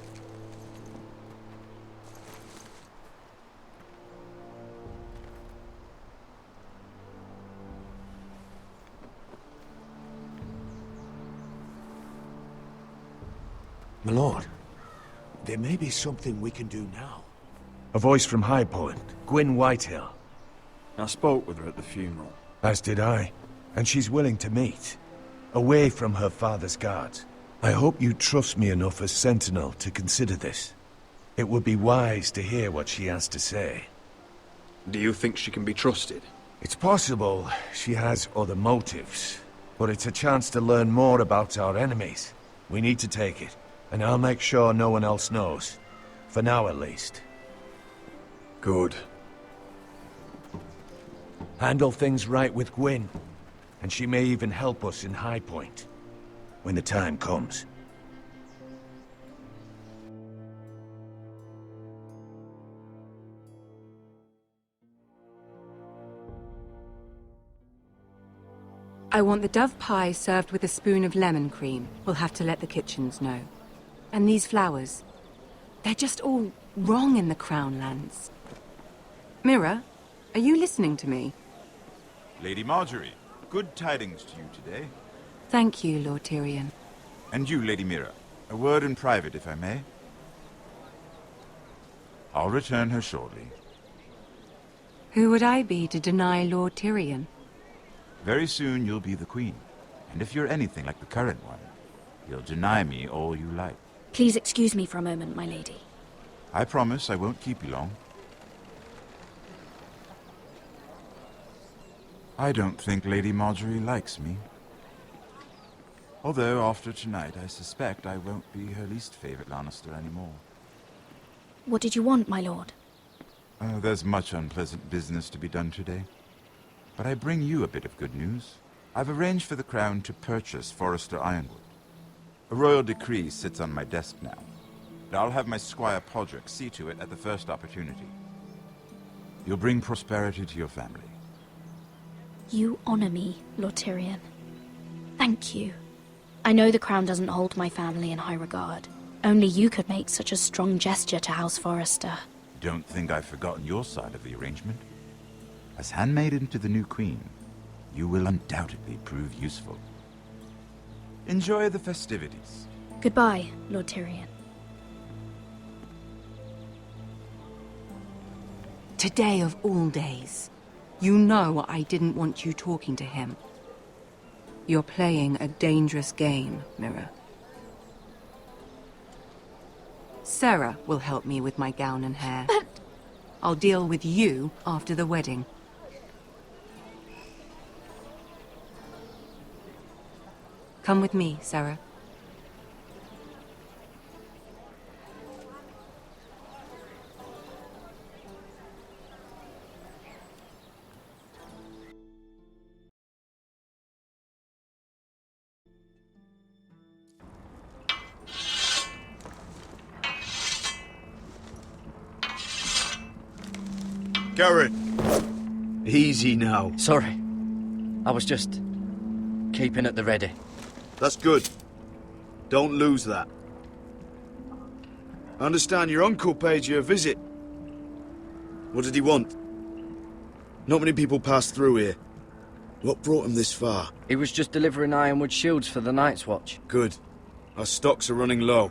My lord, there may be something we can do now. A voice from High Point, Gwyn Whitehill. I spoke with her at the funeral. As did I. And she's willing to meet. Away from her father's guards. I hope you trust me enough as Sentinel to consider this. It would be wise to hear what she has to say. Do you think she can be trusted? It's possible she has other motives. But it's a chance to learn more about our enemies. We need to take it. And I'll make sure no one else knows. For now, at least. Good. Handle things right with Gwyn. And she may even help us in High Point. When the time comes. I want the dove pie served with a spoon of lemon cream. We'll have to let the kitchens know. And these flowers. They're just all wrong in the Crown lands. Mira, are you listening to me? Lady Marjorie, good tidings to you today. Thank you, Lord Tyrion. And you, Lady Mira. A word in private, if I may. I'll return her shortly. Who would I be to deny Lord Tyrion? Very soon you'll be the queen. And if you're anything like the current one, you'll deny me all you like. Please excuse me for a moment, my lady. I promise I won't keep you long. I don't think Lady Marjorie likes me. Although, after tonight, I suspect I won't be her least favorite Lannister anymore. What did you want, my lord? There's much unpleasant business to be done today. But I bring you a bit of good news. I've arranged for the Crown to purchase Forrester Ironwood. A royal decree sits on my desk now. And I'll have my squire Podrick see to it at the first opportunity. You'll bring prosperity to your family. You honor me, Lord Tyrion. Thank you. I know the Crown doesn't hold my family in high regard. Only you could make such a strong gesture to House Forrester. Don't think I've forgotten your side of the arrangement. As handmaiden to the new queen, you will undoubtedly prove useful. Enjoy the festivities. Goodbye, Lord Tyrion. Today of all days. You know I didn't want you talking to him. You're playing a dangerous game, Mira. Sarah will help me with my gown and hair. But... I'll deal with you after the wedding. Come with me, Sarah. Garrett! Easy now. Sorry. I was just keeping at the ready. That's good. Don't lose that. I understand your uncle paid you a visit. What did he want? Not many people pass through here. What brought him this far? He was just delivering ironwood shields for the Night's Watch. Good. Our stocks are running low.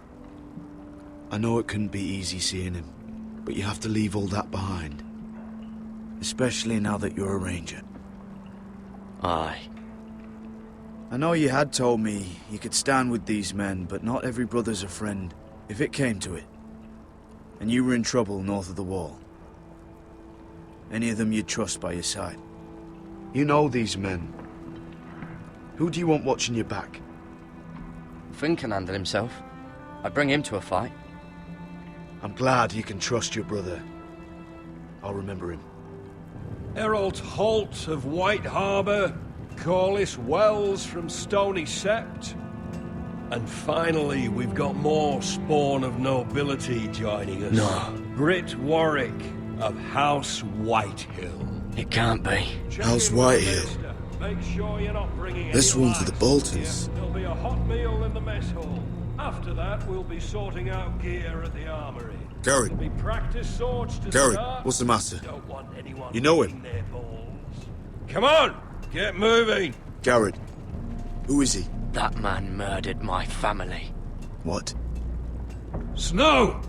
I know it couldn't be easy seeing him. But you have to leave all that behind. Especially now that you're a ranger. Aye. I know you had told me you could stand with these men, but not every brother's a friend, if it came to it. And you were in trouble north of the wall. Any of them you'd trust by your side. You know these men. Who do you want watching your back? Finn can handle himself. I'd bring him to a fight. I'm glad you can trust your brother. I'll remember him. Errol Holt of White Harbour, Corliss Wells from Stony Sept. And finally, we've got more spawn of nobility joining us. No. Britt Warwick of House Whitehill. It can't be. House Whitehill. Make sure you're not bringing This any one's for the lads. Boltons. There'll be a hot meal in the mess hall. After that, we'll be sorting out gear at the armory. Garrett. There'll be practice swords to Garrett, start. what's the matter? Don't want anyone You know him? licking their balls. Come on, get moving. Garrett. Who is he? That man murdered my family. What? Snow!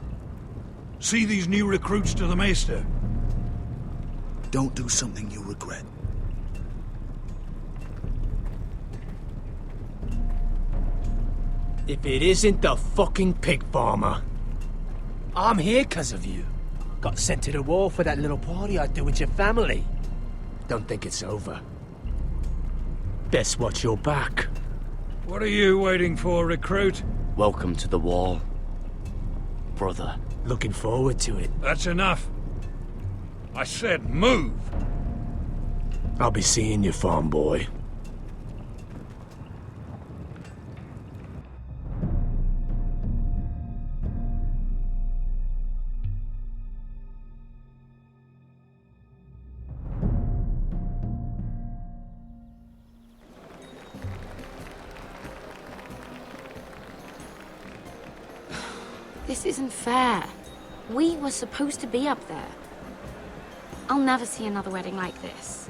See these new recruits to the Maester? Don't do something you'll regret. If it isn't the fucking pig farmer. I'm here 'cause of you. Got sent to the war for that little party I do with your family. Don't think it's over. Best watch your back. What are you waiting for, recruit? Welcome to the wall, brother. Looking forward to it. That's enough. I said move. I'll be seeing you, farm boy. This isn't fair. We were supposed to be up there. I'll never see another wedding like this.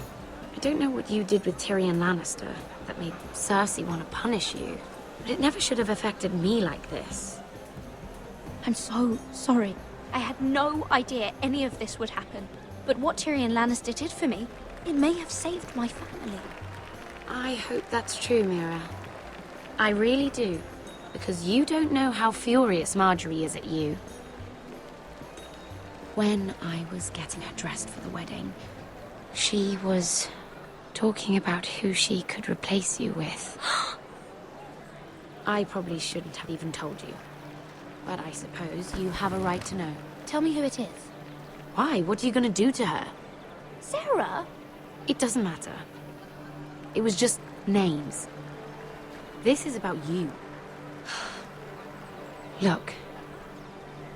I don't know what you did with Tyrion Lannister that made Cersei want to punish you, but it never should have affected me like this. I'm so sorry. I had no idea any of this would happen. But what Tyrion Lannister did for me, it may have saved my family. I hope that's true, Mira. I really do. Because you don't know how furious Marjorie is at you. When I was getting her dressed for the wedding, she was talking about who she could replace you with. I probably shouldn't have even told you. But I suppose you have a right to know. Tell me who it is. Why? What are you gonna do to her? Sarah? It doesn't matter. It was just names. This is about you. Look,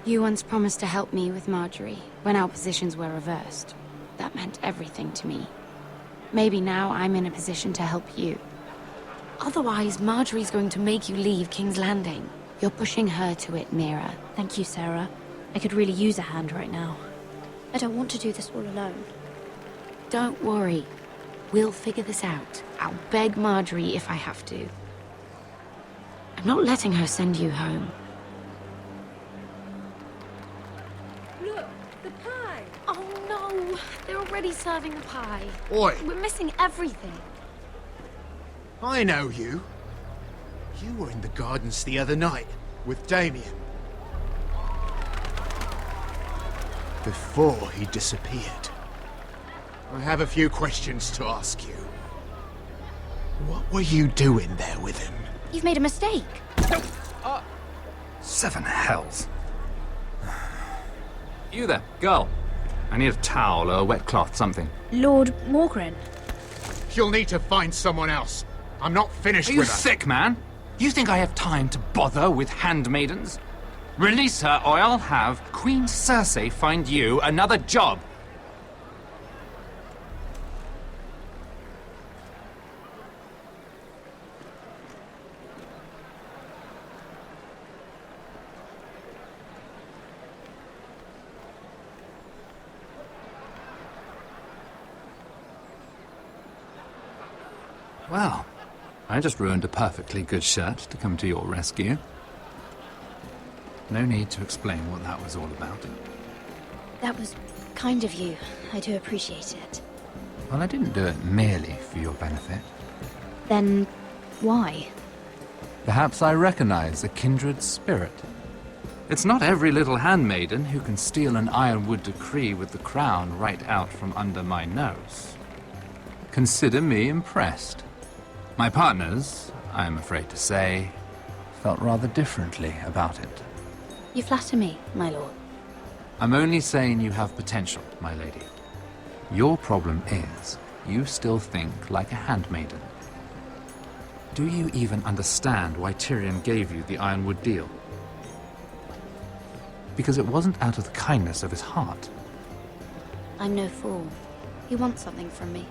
you once promised to help me with Marjorie when our positions were reversed. That meant everything to me. Maybe now I'm in a position to help you. Otherwise, Marjorie's going to make you leave King's Landing. You're pushing her to it, Mira. Thank you, Sarah. I could really use a hand right now. I don't want to do this all alone. Don't worry. We'll figure this out. I'll beg Marjorie if I have to. I'm not letting her send you home. Look, the pie! Oh no! They're already serving the pie. Oi! We're missing everything. I know you. You were in the gardens the other night with Damien. Before he disappeared. I have a few questions to ask you. What were you doing there with him? You've made a mistake. Seven hells. You there, girl. I need a towel or a wet cloth, something. Lord Morgren. You'll need to find someone else. I'm not finished Are you with her. sick, man? You think I have time to bother with handmaidens? Release her, or I'll have Queen Cersei find you another job. Well, I just ruined a perfectly good shirt to come to your rescue. No need to explain what that was all about. That was kind of you. I do appreciate it. Well, I didn't do it merely for your benefit. Then, why? Perhaps I recognize a kindred spirit. It's not every little handmaiden who can steal an ironwood decree with the crown right out from under my nose. Consider me impressed. My partners, I am afraid to say, felt rather differently about it. You flatter me, my lord. I'm only saying you have potential, my lady. Your problem is, you still think like a handmaiden. Do you even understand why Tyrion gave you the Ironwood deal? Because it wasn't out of the kindness of his heart. I'm no fool. He wants something from me.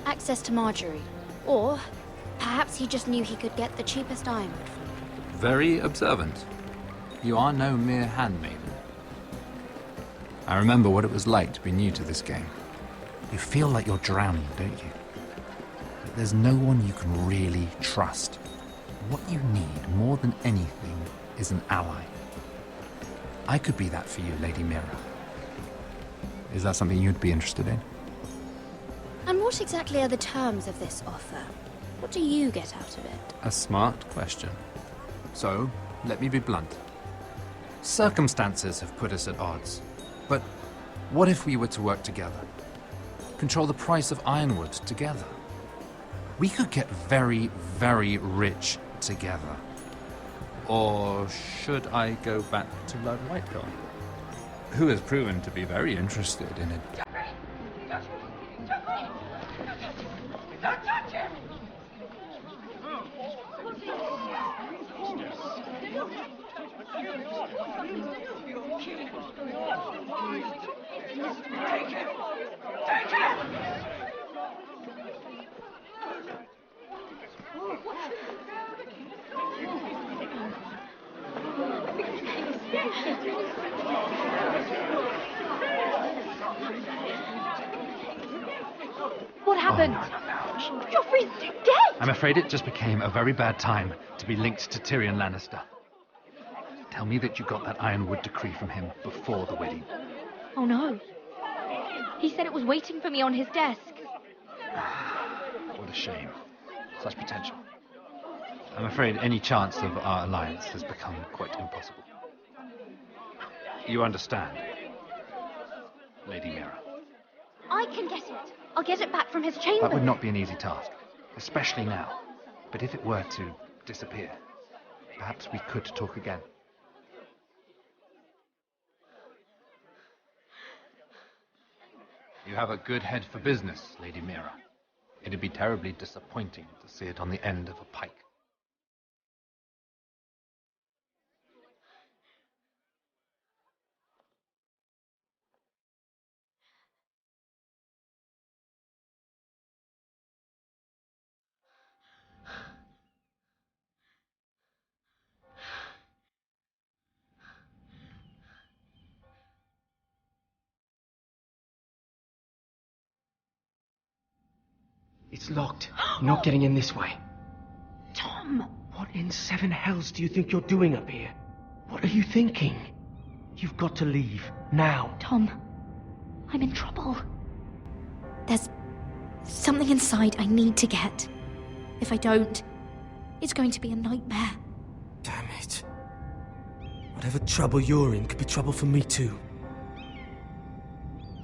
Access to Marjorie. Or perhaps he just knew he could get the cheapest ironwood from me. Very observant. You are no mere handmaiden. I remember what it was like to be new to this game. You feel like you're drowning, don't you? But there's no one you can really trust. What you need, more than anything, is an ally. I could be that for you, Lady Mira. Is that something you'd be interested in? And what exactly are the terms of this offer? What do you get out of it? A smart question. So, let me be blunt. Circumstances have put us at odds. But what if we were to work together? Control the price of ironwood together? We could get very, very rich together. Or should I go back to Lord Whitehall, who has proven to be very interested in it? Don't touch him! Take him! Take him! What happened? Joffrey's dead! I'm afraid it just became a very bad time to be linked to Tyrion Lannister. Tell me that you got that Ironwood decree from him before the wedding. Oh no. He said it was waiting for me on his desk. What a shame. Such potential. I'm afraid any chance of our alliance has become quite impossible. You understand, Lady Mira? I can get it. I'll get it back from his chamber. That would not be an easy task, especially now. But if it were to disappear, perhaps we could talk again. You have a good head for business, Lady Mira. It'd be terribly disappointing to see it on the end of a pike. It's locked. You're not getting in this way. Tom! What in seven hells do you think you're doing up here? What are you thinking? You've got to leave. Now. Tom, I'm in trouble. There's something inside I need to get. If I don't, it's going to be a nightmare. Damn it. Whatever trouble you're in could be trouble for me too.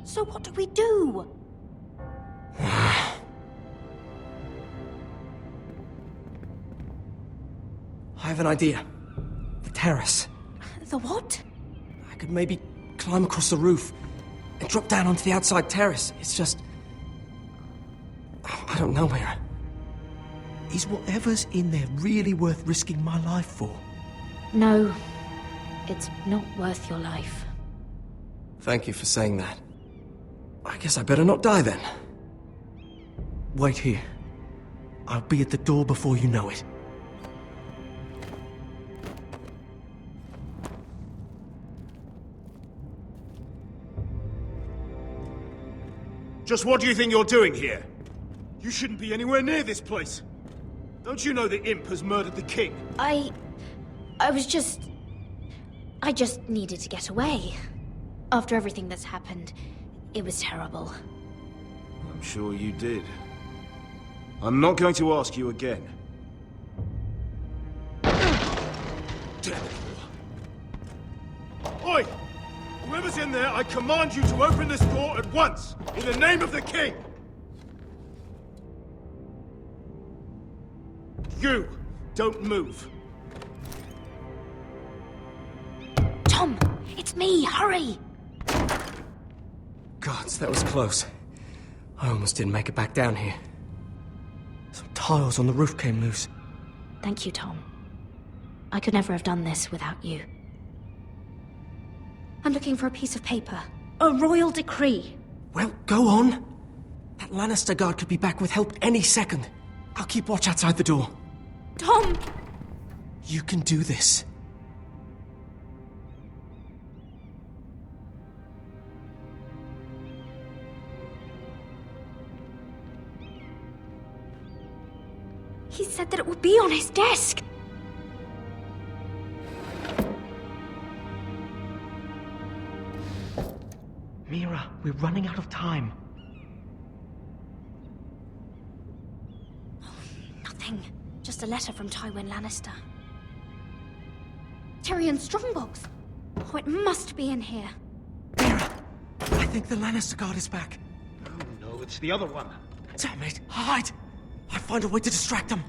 So what do we do? I have an idea. The terrace. The what? I could maybe climb across the roof and drop down onto the outside terrace. It's just... I don't know, Mira. Is whatever's in there really worth risking my life for? No, it's not worth your life. Thank you for saying that. I guess I better not die then. Wait here. I'll be at the door before you know it. Just what do you think you're doing here? You shouldn't be anywhere near this place. Don't you know the imp has murdered the king? I just needed to get away. After everything that's happened, it was terrible. I'm sure you did. I'm not going to ask you again. Damn it all. Oi! Whoever's in there, I command you to open this door at once! In the name of the king! You! Don't move! Tom! It's me! Hurry! Gods, that was close. I almost didn't make it back down here. Some tiles on the roof came loose. Thank you, Tom. I could never have done this without you. I'm looking for a piece of paper. A royal decree. Well, go on. That Lannister guard could be back with help any second. I'll keep watch outside the door. Tom! You can do this. He said that it would be on his desk. Mira, we're running out of time. Nothing. Just a letter from Tywin Lannister. Tyrion Strongbox. Oh, it must be in here. Mira, I think the Lannister guard is back. Oh no, it's the other one. Damn it, hide! I'll find a way to distract them.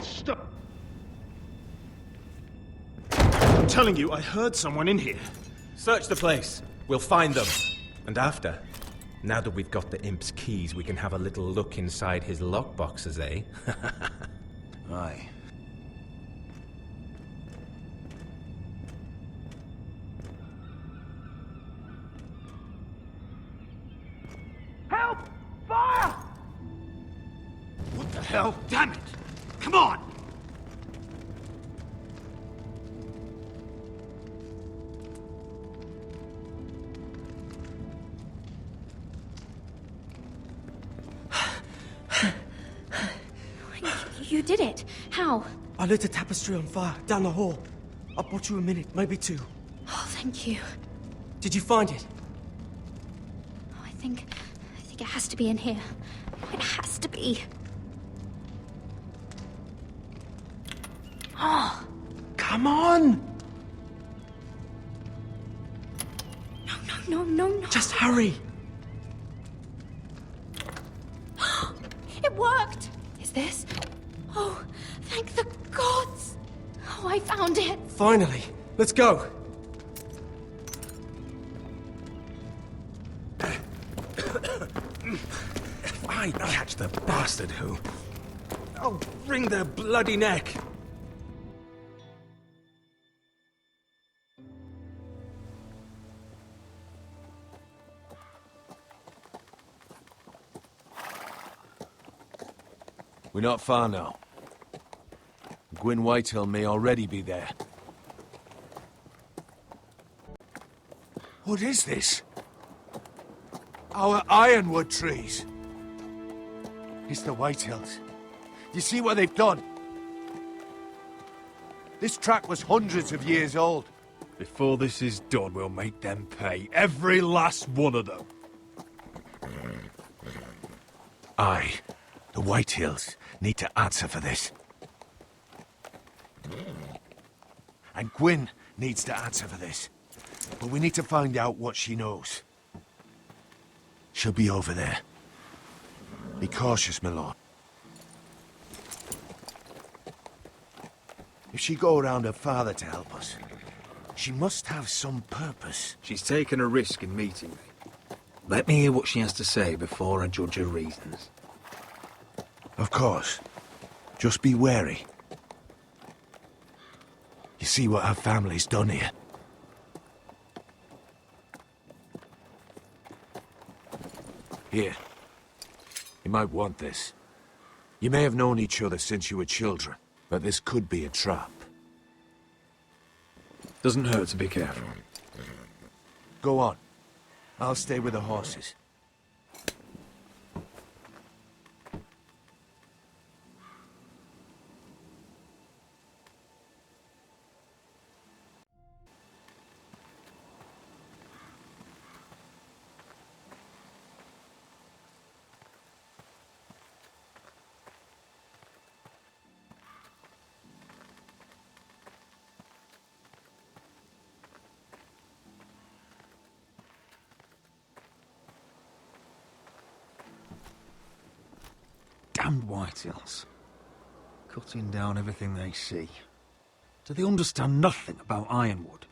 Stop. I'm telling you, I heard someone in here. Search the place. We'll find them. And after, now that we've got the imp's keys, we can have a little look inside his lockboxes, eh? Aye. Help! Fire! What the hell? Damn it! Come on! You did it. How? I lit a tapestry on fire down the hall. I bought you a minute, maybe two. Oh, thank you. Did you find it? Oh, I think it has to be in here. Oh, it has to be. Oh. Come on! No. Just hurry. It worked! Is this? Oh, thank the gods! Oh, I found it! Finally. Let's go. If I catch the bastard who... I'll wring their bloody neck. We're not far now. Gwyn Whitehill may already be there. What is this? Our ironwood trees. It's the Whitehills. You see what they've done? This track was hundreds of years old. Before this is done, we'll make them pay. Every last one of them. Aye. The Whitehills need to answer for this. And Gwyn needs to answer for this. But we need to find out what she knows. She'll be over there. Be cautious, my lord. If she go around her father to help us, she must have some purpose. She's taken a risk in meeting me. Let me hear what she has to say before I judge her reasons. Of course. Just be wary. You see what her family's done here. Here. You might want this. You may have known each other since you were children, but this could be a trap. Doesn't hurt to be careful. Go on. I'll stay with the horses. damned White Hills. Cutting down everything they see. Do they understand nothing about Ironwood?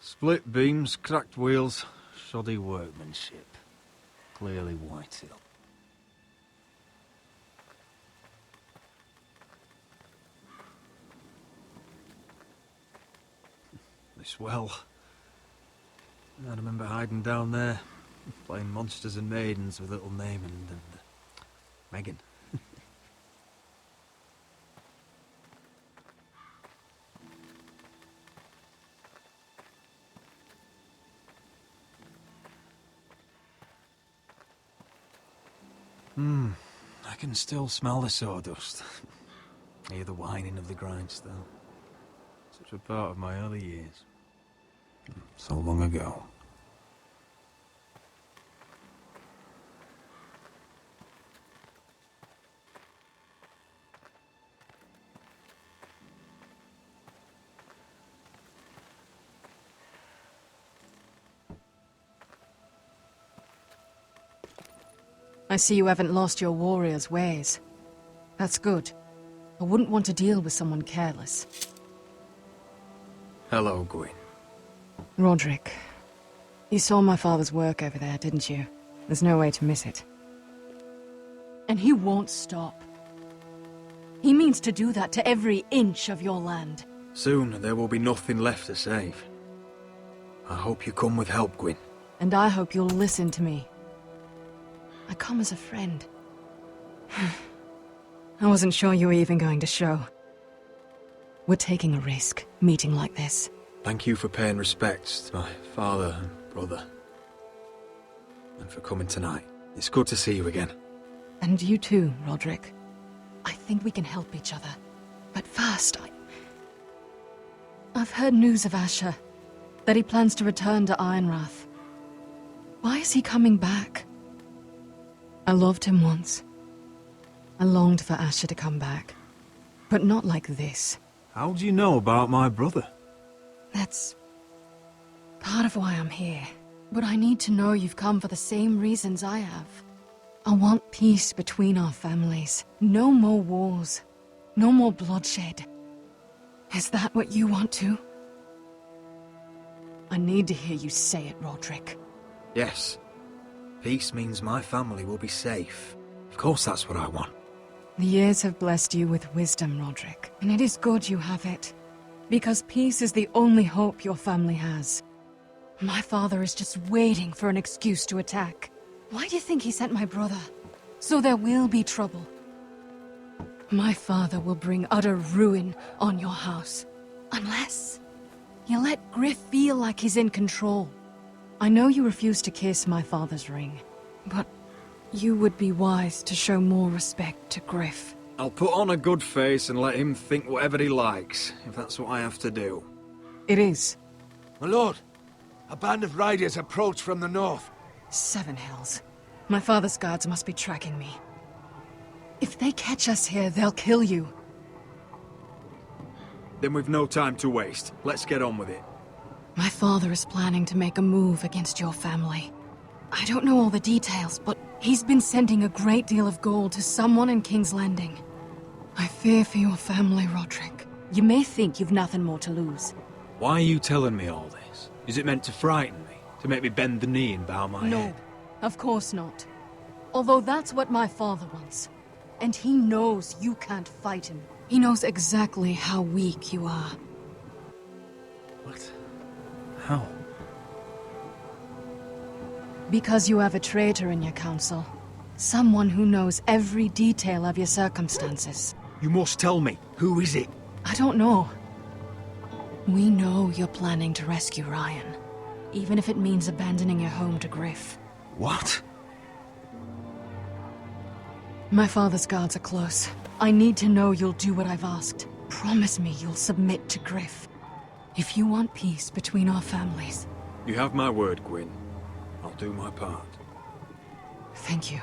Split beams, cracked wheels, shoddy workmanship. Clearly White Hill. This well. I remember hiding down there, playing monsters and maidens with little Naaman and Megan. I can still smell the sawdust. Hear the whining of the grindstone. Such a part of my early years. So long ago. I see you haven't lost your warrior's ways. That's good. I wouldn't want to deal with someone careless. Hello, Gwyn. Roderick, you saw my father's work over there, didn't you? There's no way to miss it. And he won't stop. He means to do that to every inch of your land. Soon there will be nothing left to save. I hope you come with help, Gwyn. And I hope you'll listen to me. I come as a friend. I wasn't sure you were even going to show. We're taking a risk, meeting like this. Thank you for paying respects to my father and brother. And for coming tonight. It's good to see you again. And you too, Roderick. I think we can help each other. But first, I've heard news of Asher. That he plans to return to Ironrath. Why is he coming back? I loved him once. I longed for Asher to come back. But not like this. How do you know about my brother? That's part of why I'm here. But I need to know you've come for the same reasons I have. I want peace between our families. No more wars. No more bloodshed. Is that what you want too? I need to hear you say it, Roderick. Yes. Peace means my family will be safe. Of course that's what I want. The years have blessed you with wisdom, Roderick. And it is good you have it. Because peace is the only hope your family has. My father is just waiting for an excuse to attack. Why do you think he sent my brother? So there will be trouble. My father will bring utter ruin on your house. Unless you let Griff feel like he's in control. I know you refuse to kiss my father's ring, but you would be wise to show more respect to Griff. I'll put on a good face and let him think whatever he likes, if that's what I have to do. It is. My lord, a band of riders approach from the north. 7 Hills. My father's guards must be tracking me. If they catch us here, they'll kill you. Then we've no time to waste. Let's get on with it. My father is planning to make a move against your family. I don't know all the details, but he's been sending a great deal of gold to someone in King's Landing. I fear for your family, Roderick. You may think you've nothing more to lose. Why are you telling me all this? Is it meant to frighten me? To make me bend the knee and bow my head? No, of course not. Although that's what my father wants. And he knows you can't fight him. He knows exactly how weak you are. What? How? Because you have a traitor in your council. Someone who knows every detail of your circumstances. You must tell me. Who is it? I don't know. We know you're planning to rescue Ryan. Even if it means abandoning your home to Griff. What? My father's guards are close. I need to know you'll do what I've asked. Promise me you'll submit to Griff. If you want peace between our families. You have my word, Gwyn. I'll do my part. Thank you.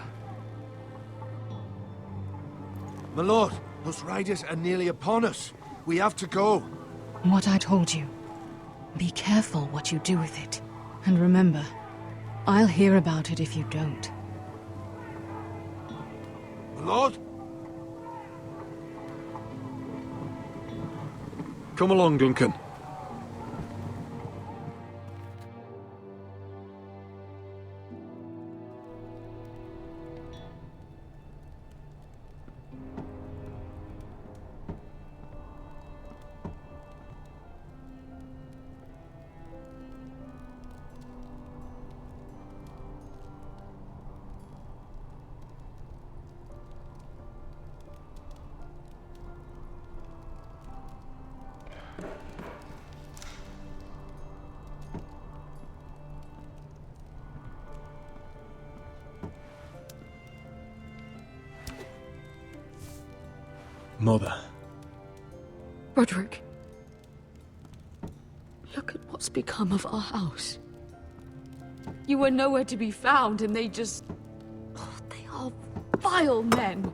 My lord, those riders are nearly upon us. We have to go. What I told you. Be careful what you do with it. And remember, I'll hear about it if you don't. Lord? Come along, Duncan. Mother. Roderick. Look at what's become of our house. You were nowhere to be found, and they just... Oh, they are vile men.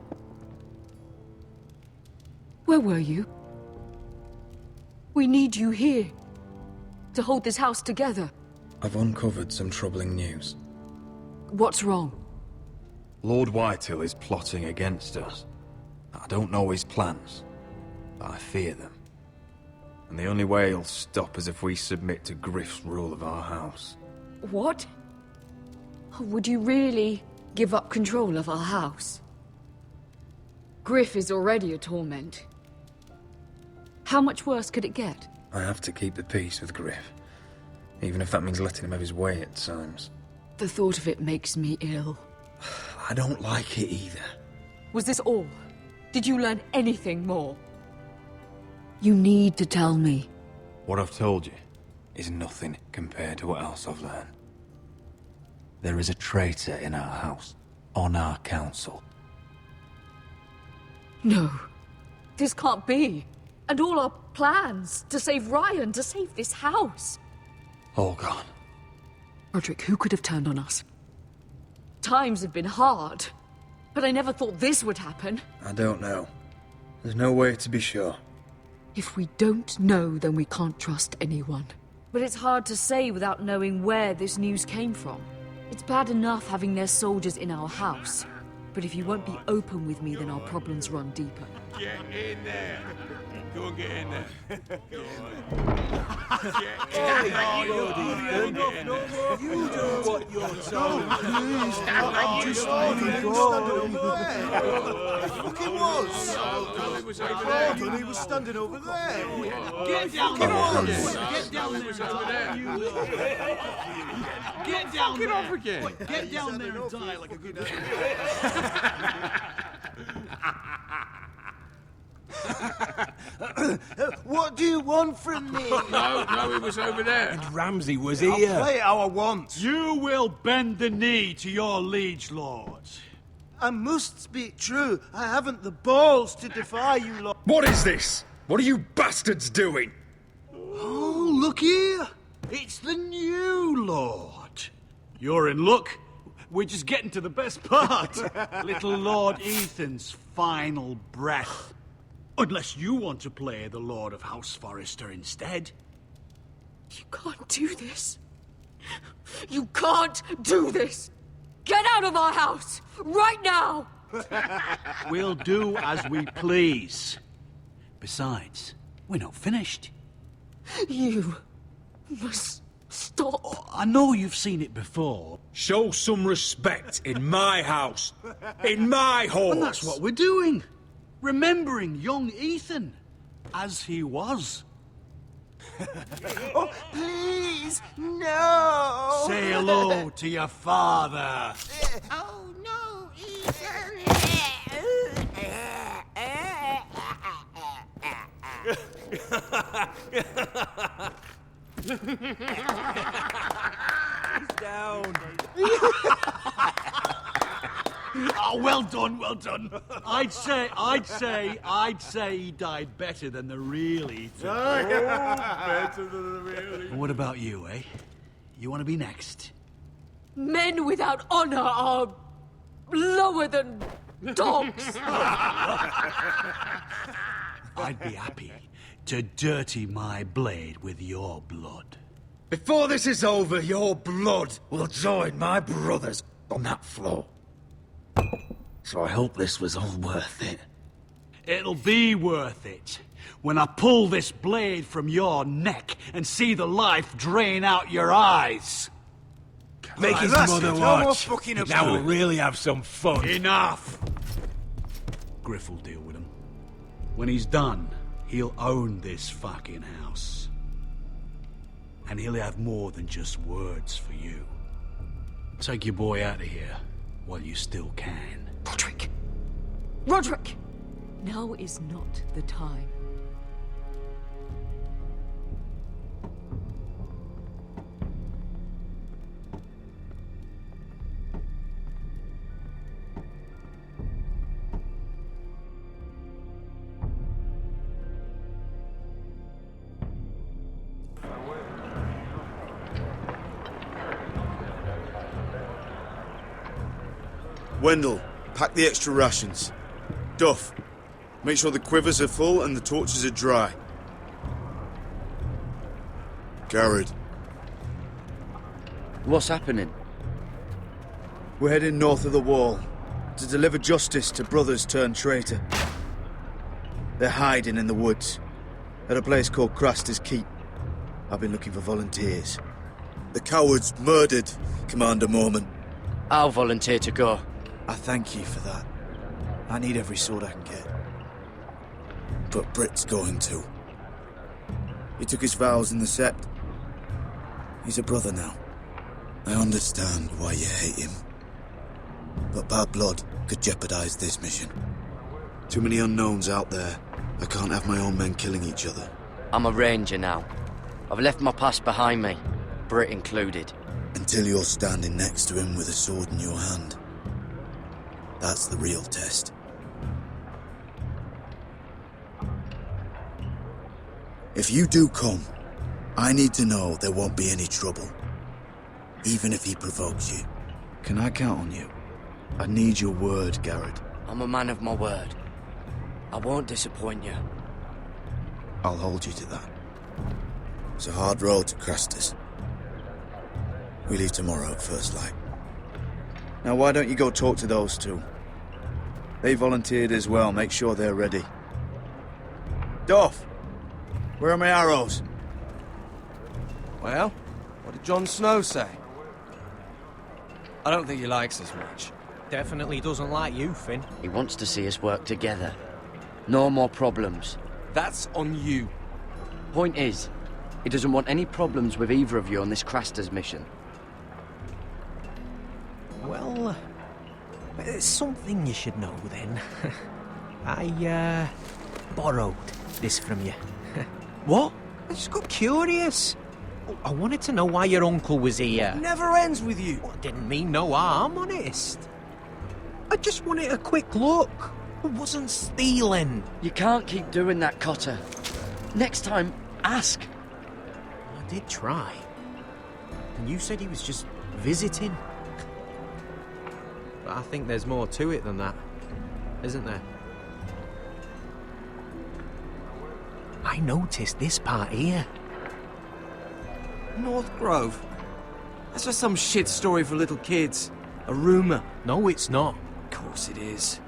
Where were you? We need you here. To hold this house together. I've uncovered some troubling news. What's wrong? Lord Whitehill is plotting against us. I don't know his plans, but I fear them. And the only way he'll stop is if we submit to Griff's rule of our house. What? Would you really give up control of our house? Griff is already a torment. How much worse could it get? I have to keep the peace with Griff, even if that means letting him have his way at times. The thought of it makes me ill. I don't like it either. Was this all? Did you learn anything more? You need to tell me. What I've told you is nothing compared to what else I've learned. There is a traitor in our house, on our council. No. This can't be. And all our plans to save Ryan, to save this house. All gone. Roderick, who could have turned on us? Times have been hard, but I never thought this would happen. I don't know. There's no way to be sure. If we don't know, then we can't trust anyone. But it's hard to say without knowing where this news came from. It's bad enough having their soldiers in our house. But if you won't be open with me, then our problems run deeper. Get in there. Go and get in there. Go on. You do what you're told. I'm just Stand over there. Look, it was. I thought he was standing over there. Get down there. Get down there. Get down there. Get off again. Get down there and die like a good What do you want from me? No, it was over there. And Ramsay was I'll here. play how I want. You will bend the knee to your liege lord. I must speak true. I haven't the balls to defy you, Lord. What is this? What are you bastards doing? Oh, look here. It's the new lord. You're in luck. We're just getting to the best part. Little Lord Ethan's final breath. Unless you want to play the Lord of House Forrester instead. You can't do this. You can't do this. Get out of our house, right now! We'll do as we please. Besides, we're not finished. You must stop. I know you've seen it before. Show some respect in my house. In my hall. And that's what we're doing. Remembering young Ethan as he was. Oh, please, no! Say hello to your father. Oh, no, Ethan! Down. Oh, well done, well done. I'd say he died better than the real Ethan. Better than the real. What about you, eh? You want to be next? Men without honor are lower than dogs. I'd be happy to dirty my blade with your blood. Before this is over, your blood will join my brother's on that floor. So I hope this was all worth it. It'll be worth it when I pull this blade from your neck and see the life drain out your eyes. Make his mother watch. Now we'll really have some fun. Enough! Griff will deal with him. When he's done, he'll own this fucking house. And he'll have more than just words for you. Take your boy out of here while you still can. Roderick! Roderick! Now is not the time. Wendell, pack the extra rations. Duff, make sure the quivers are full and the torches are dry. Garrett. What's happening? We're heading north of the wall to deliver justice to brothers turned traitor. They're hiding in the woods at a place called Craster's Keep. I've been looking for volunteers. The cowards murdered Commander Mormon. I'll volunteer to go. I thank you for that. I need every sword I can get. But Britt's going too. He took his vows in the Sept. He's a brother now. I understand why you hate him. But bad blood could jeopardize this mission. Too many unknowns out there. I can't have my own men killing each other. I'm a ranger now. I've left my past behind me, Britt included. Until you're standing next to him with a sword in your hand. That's the real test. If you do come, I need to know there won't be any trouble. Even if he provokes you. Can I count on you? I need your word, Garrett. I'm a man of my word. I won't disappoint you. I'll hold you to that. It's a hard road to Craster's. We leave tomorrow at first light. Now why don't you go talk to those two? They volunteered as well, make sure they're ready. Duff! Where are my arrows? Well, what did Jon Snow say? I don't think he likes us much. Definitely doesn't like you, Finn. He wants to see us work together. No more problems. That's on you. Point is, he doesn't want any problems with either of you on this Craster's mission. Well, there's something you should know then. I, borrowed this from you. What? I just got curious. I wanted to know why your uncle was here. It never ends with you. Well, I didn't mean no harm, honest. I just wanted a quick look. I wasn't stealing. You can't keep doing that, Cotter. Next time, ask. I did try. And you said he was just visiting. But I think there's more to it than that, isn't there? I noticed this part here. North Grove? That's just some shit story for little kids. A rumour. No, it's not. Of course it is.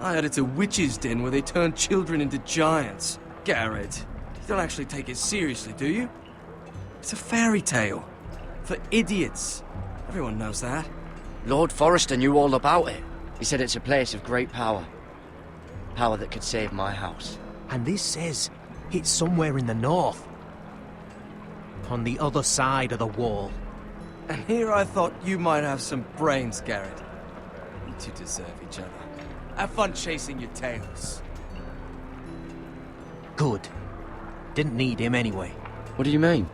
I heard it's a witch's den where they turn children into giants. Garrett, you don't actually take it seriously, do you? It's a fairy tale. For idiots. Everyone knows that. Lord Forrester knew all about it. He said it's a place of great power. Power that could save my house. And this says it's somewhere in the north. On the other side of the wall. And here I thought you might have some brains, Garrett. You two deserve each other. Have fun chasing your tails. Good. Didn't need him anyway. What do you mean?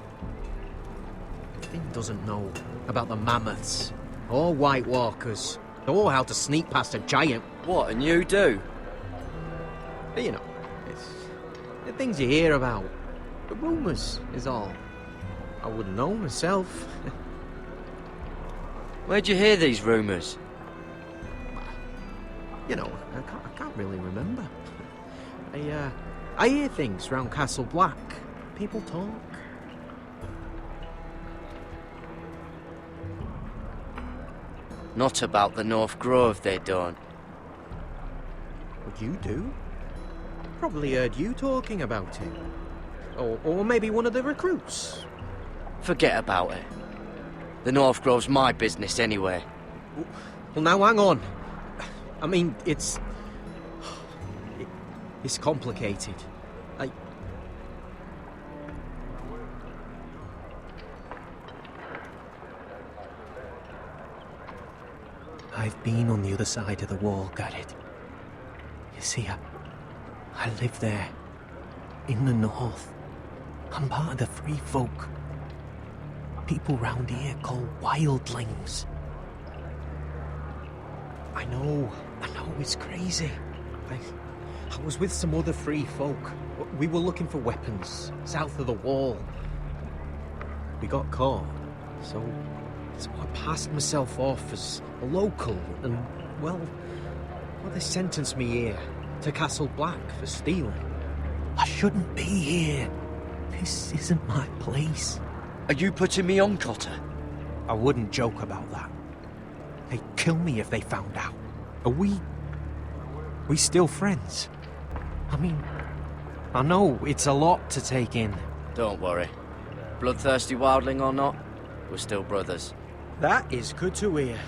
Finn doesn't know about the mammoths, or White Walkers, or how to sneak past a giant. What, and you do? But you know, it's the things you hear about. The rumours is all. I wouldn't know myself. Where'd you hear these rumours? You know, I can't really remember. I hear things round Castle Black. People talk. Not about the North Grove, they don't. What you do? Probably heard you talking about it. Or maybe one of the recruits. Forget about it. The North Grove's my business anyway. Well, now hang on. I mean, it's complicated. I've been on the other side of the wall, Garrett. You see, I live there, in the north. I'm part of the free folk. People round here call wildlings. I know, it's crazy. I was with some other free folk. We were looking for weapons, south of the wall. We got caught, so I passed myself off as a local, and, well, they sentenced me here, to Castle Black, for stealing. I shouldn't be here. This isn't my place. Are you putting me on, Cotter? I wouldn't joke about that. They'd kill me if they found out. Are we still friends? I mean, I know it's a lot to take in. Don't worry. Bloodthirsty wildling or not, we're still brothers. That is good to hear.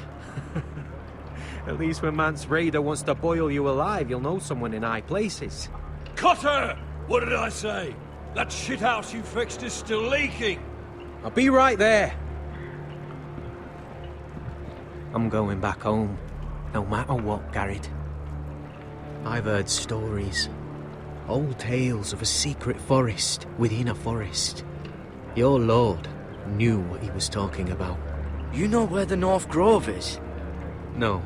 At least when Mance Raider wants to boil you alive, you'll know someone in high places. Cotter! What did I say? That shithouse you fixed is still leaking! I'll be right there. I'm going back home, no matter what, Garrett. I've heard stories. Old tales of a secret forest within a forest. Your lord knew what he was talking about. You know where the North Grove is? No,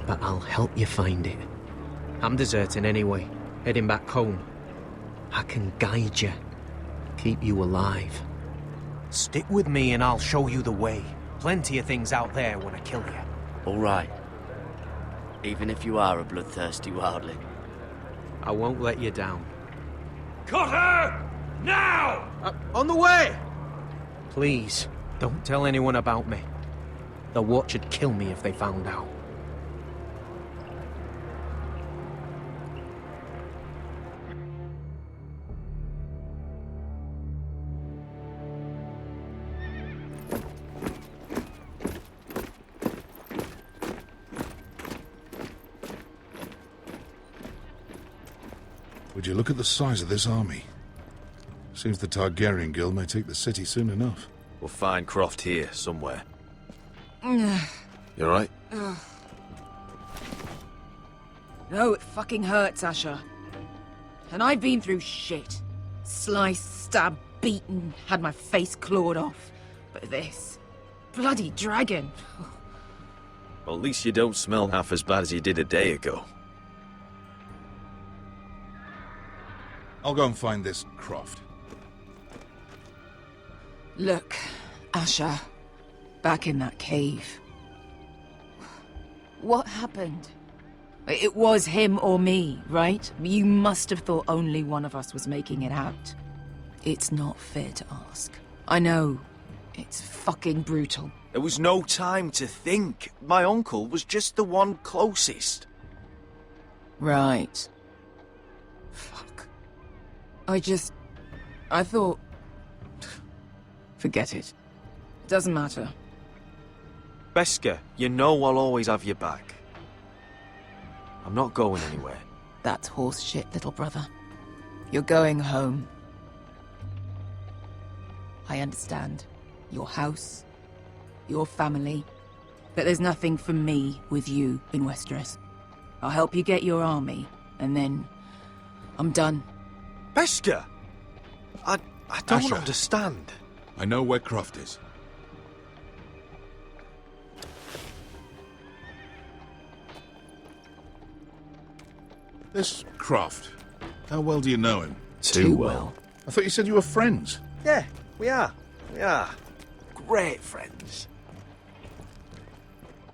but I'll help you find it. I'm deserting anyway, heading back home. I can guide you, keep you alive. Stick with me and I'll show you the way. Plenty of things out there when I kill you. All right. Even if you are a bloodthirsty wildling. I won't let you down. Cotter! Now! On the way! Please, don't tell anyone about me. The Watch would kill me if they found out. Would you look at the size of this army? Seems the Targaryen Guild may take the city soon enough. We'll find Croft here, somewhere. No, You alright? it fucking hurts, Asher. And I've been through shit. Sliced, stabbed, beaten, had my face clawed off. But this... bloody dragon. Well, at least you don't smell half as bad as you did a day ago. I'll go and find this Croft. Look, Asher. Back in that cave. What happened? It was him or me, right? You must have thought only one of us was making it out. It's not fair to ask. I know. It's fucking brutal. There was no time to think. My uncle was just the one closest. Right. I thought... Forget it. Doesn't matter. Beskha, you know I'll always have your back. I'm not going anywhere. That's horse shit, little brother. You're going home. I understand. Your house, your family. But there's nothing for me with you in Westeros. I'll help you get your army, and then... I'm done. Beskha! I don't Asher. understand. I know where Croft is. This Croft, how well do you know him? Too well. I thought you said you were friends. Yeah, we are. We are. Great friends.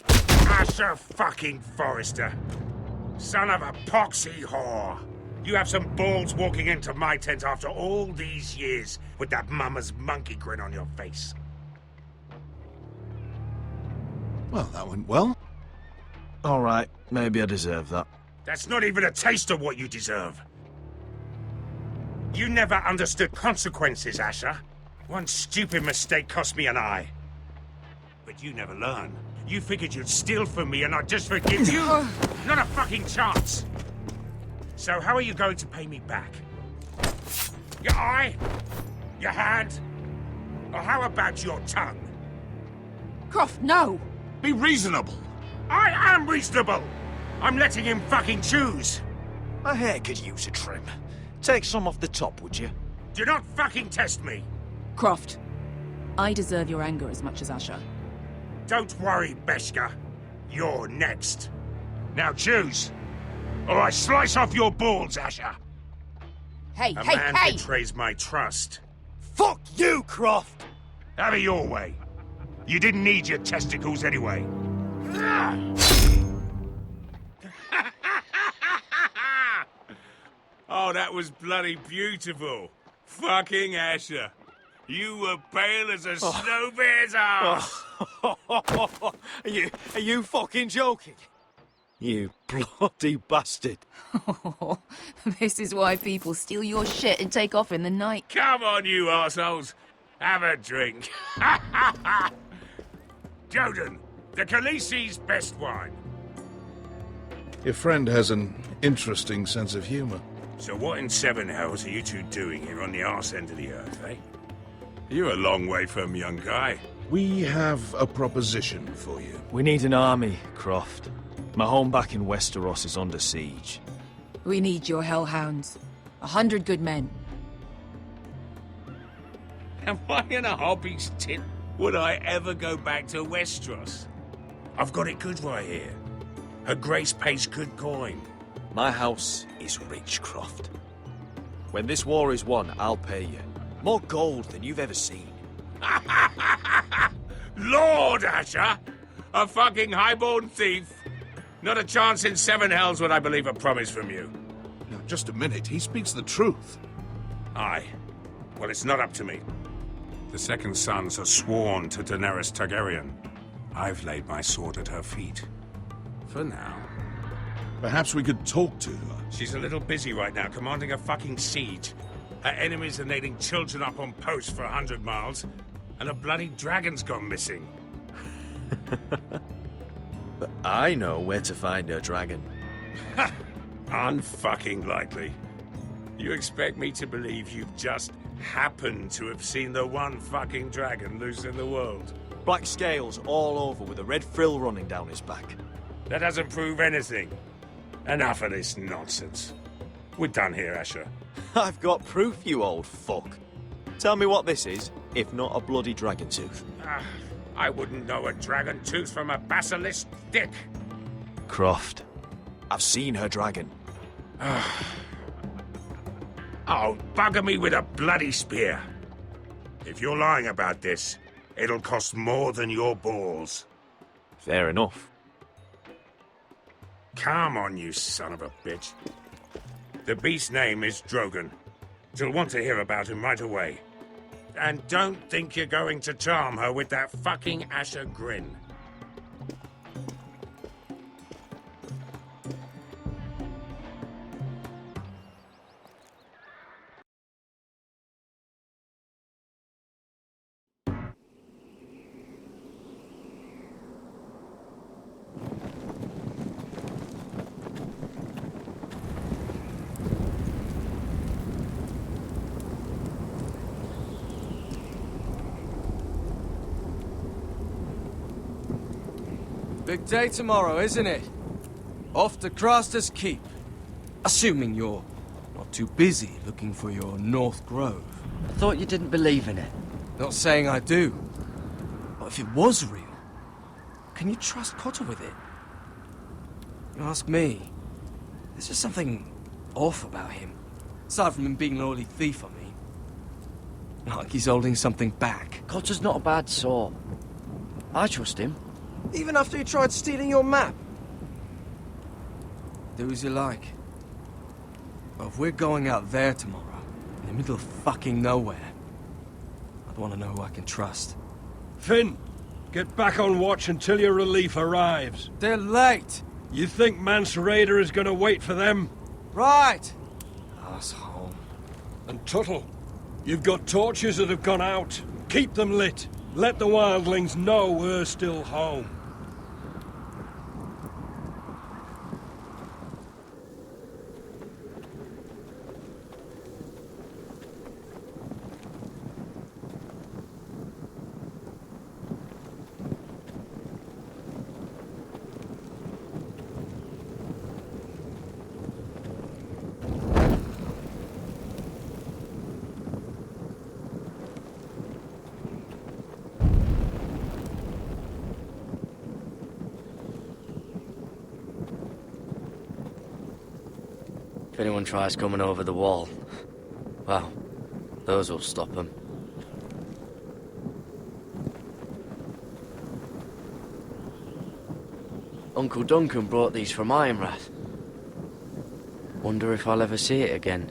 Asher fucking Forrester. Son of a poxy whore. You have some balls walking into my tent after all these years with that mama's monkey grin on your face. Well, that went well. All right, maybe I deserve that. That's not even a taste of what you deserve. You never understood consequences, Asher. One stupid mistake cost me an eye. But you never learn. You figured you'd steal from me and I'd just forgive you? Not a fucking chance! So how are you going to pay me back? Your eye? Your hand? Or how about your tongue? Croft, no! Be reasonable! I am reasonable! I'm letting him fucking choose! My hair could use a trim. Take some off the top, would you? Do not fucking test me! Croft, I deserve your anger as much as Asher. Don't worry, Beskha. You're next. Now choose, or I slice off your balls, Asher. Hey, A man betrays my trust. Fuck you, Croft! Have it your way. You didn't need your testicles anyway. Oh, that was bloody beautiful. Fucking Asher. You were pale as a snow bear's ass. Are you fucking joking? You bloody bastard. This is why people steal your shit and take off in the night. Come on, you arseholes. Have a drink. Joden, the Khaleesi's best wine. Your friend has an interesting sense of humor. So what in seven hells are you two doing here on the arse end of the earth, eh? You're a long way from, young guy. We have a proposition for you. We need an army, Croft. My home back in Westeros is under siege. We need your hellhounds. 100 good men. Am I in a hobby's tit? Would I ever go back to Westeros? I've got it good right here. Her Grace pays good coin. My house is rich, Croft. When this war is won, I'll pay you. More gold than you've ever seen. Lord, Asher! A fucking highborn thief! Not a chance in seven hells would I believe a promise from you. Now, just a minute. He speaks the truth. Aye. Well, it's not up to me. The second sons are sworn to Daenerys Targaryen. I've laid my sword at her feet. For now. Perhaps we could talk to her. She's a little busy right now, commanding a fucking siege. Her enemies are nailing children up on posts for 100 miles, and a bloody dragon's gone missing. But I know where to find her dragon. Ha! Unfucking likely. You expect me to believe you've just happened to have seen the one fucking dragon loose in the world? Black scales all over with a red frill running down his back. That doesn't prove anything. Enough of this nonsense. We're done here, Asher. I've got proof, you old fuck. Tell me what this is, if not a bloody dragon tooth. I wouldn't know a dragon tooth from a basilisk dick. Croft, I've seen her dragon. Oh, bugger me with a bloody spear. If you're lying about this, it'll cost more than your balls. Fair enough. Come on, you son of a bitch. The beast's name is Drogon. She'll want to hear about him right away. And don't think you're going to charm her with that fucking Asher grin. Big day tomorrow, isn't it? Off to Craster's Keep. Assuming you're not too busy looking for your North Grove. I thought you didn't believe in it. Not saying I do. But if it was real, can you trust Cotter with it? You ask me, there's just something off about him. Aside from him being an oily thief, I mean. Like he's holding something back. Cotter's not a bad sort. I trust him. Even after he tried stealing your map? Do as you like. But if we're going out there tomorrow, in the middle of fucking nowhere, I'd want to know who I can trust. Finn, get back on watch until your relief arrives. They're late! You think Mance Rayder is gonna wait for them? Right! Asshole. And Tuttle, you've got torches that have gone out. Keep them lit. Let the wildlings know we're still home. If anyone tries coming over the wall, well, those will stop them. Uncle Duncan brought these from Ironrath. Wonder if I'll ever see it again.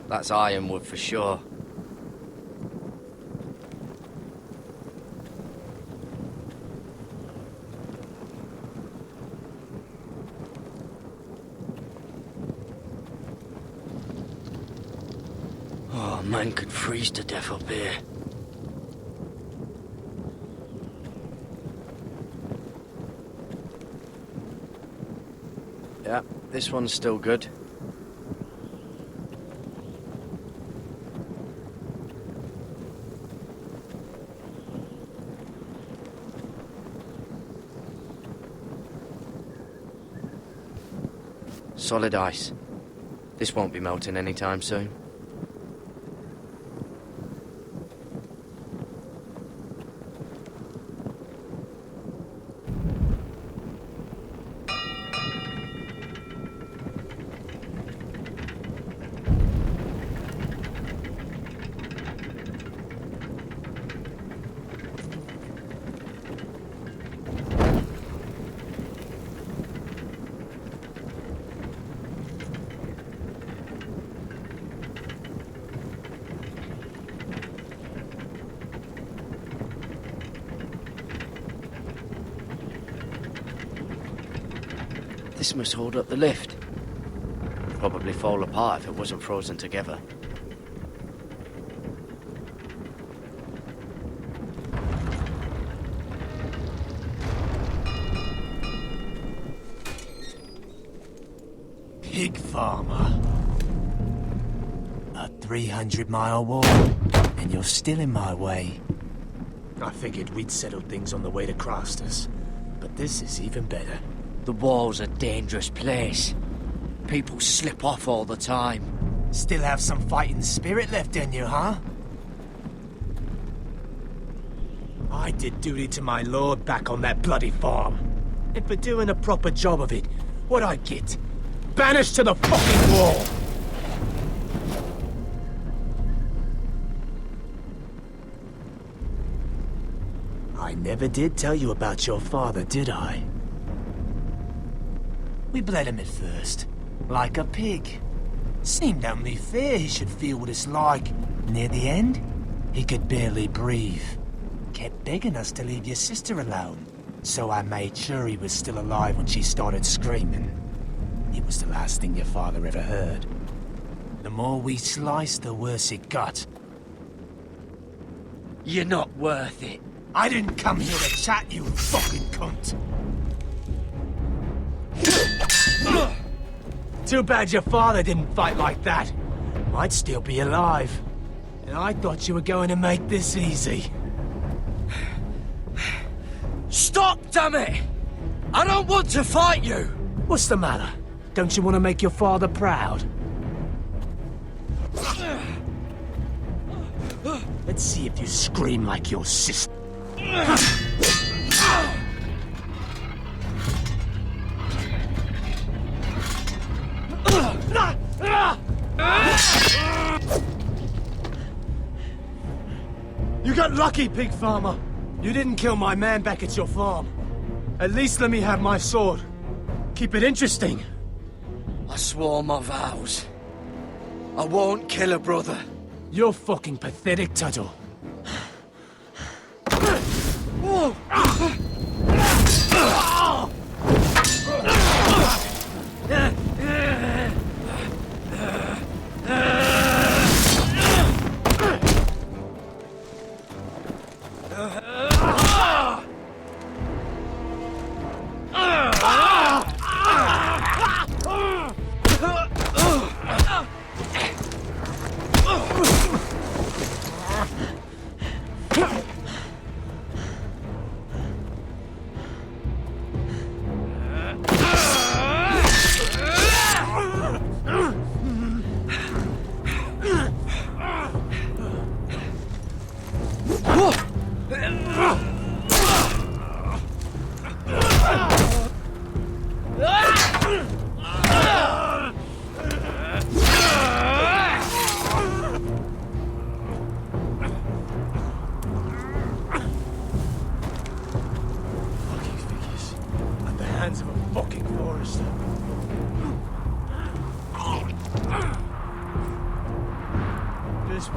That's ironwood for sure. Oh, man could freeze to death up here. Yeah, this one's still good. Solid ice. This won't be melting anytime soon. This must hold up the lift. Probably fall apart if it wasn't frozen together. Pig farmer. A 300-mile walk, and you're still in my way. I figured we'd settled things on the way to Crasters, but this is even better. The wall's a dangerous place. People slip off all the time. Still have some fighting spirit left in you, huh? I did duty to my lord back on that bloody farm. And for doing a proper job of it, what'd I get? Banished to the fucking wall! I never did tell you about your father, did I? We bled him at first, like a pig. Seemed only fair he should feel what it's like. Near the end, he could barely breathe. Kept begging us to leave your sister alone, so I made sure he was still alive when she started screaming. It was the last thing your father ever heard. The more we sliced, the worse it got. You're not worth it. I didn't come here to chat, you fucking cunt. Too bad your father didn't fight like that. Might still be alive. And I thought you were going to make this easy. Stop, damn it! I don't want to fight you! What's the matter? Don't you want to make your father proud? Let's see if you scream like your sister. You got lucky, pig farmer. You didn't kill my man back at your farm. At least let me have my sword. Keep it interesting. I swore my vows. I won't kill a brother. You're fucking pathetic, Tuttle.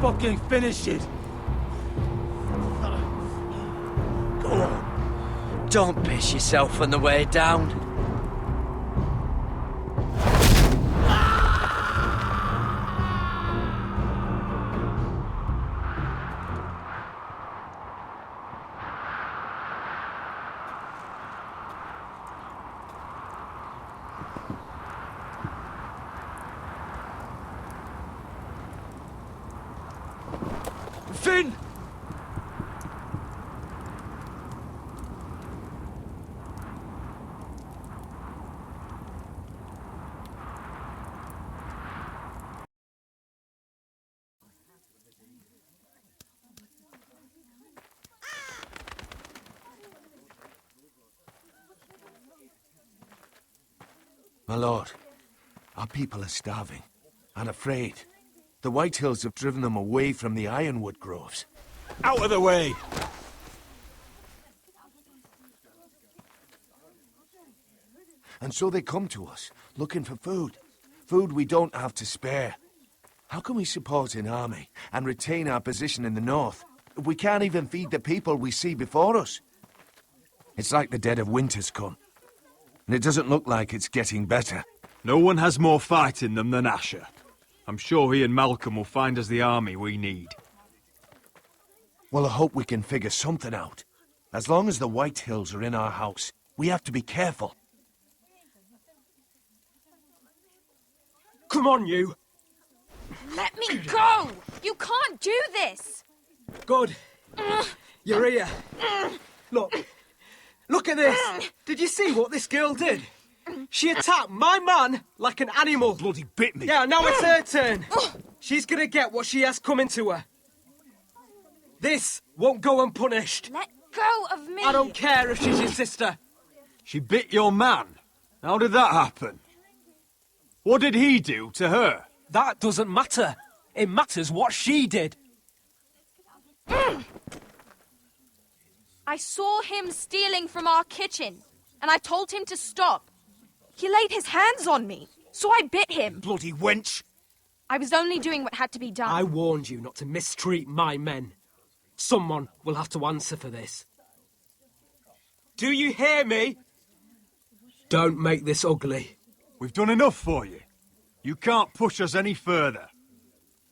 Fucking finish it. Go on. Don't piss yourself on the way down. Finn! My lord, our people are starving and afraid. The White Hills have driven them away from the ironwood groves. Out of the way! And so they come to us, looking for food. Food we don't have to spare. How can we support an army and retain our position in the north if we can't even feed the people we see before us? It's like the dead of winter's come. And it doesn't look like it's getting better. No one has more fight in them than Asher. I'm sure he and Malcolm will find us the army we need. Well, I hope we can figure something out. As long as the White Hills are in our house, we have to be careful. Come on, you! Let me go! You can't do this! Good. You're here. Look at this! Did you see what this girl did? She attacked my man like an animal. Bloody bit me. Yeah, now it's her turn. She's gonna get what she has coming to her. This won't go unpunished. Let go of me! I don't care if she's your sister. She bit your man. How did that happen? What did he do to her? That doesn't matter. It matters what she did. I saw him stealing from our kitchen, and I told him to stop. He laid his hands on me, so I bit him. Bloody wench! I was only doing what had to be done. I warned you not to mistreat my men. Someone will have to answer for this. Do you hear me? Don't make this ugly. We've done enough for you. You can't push us any further.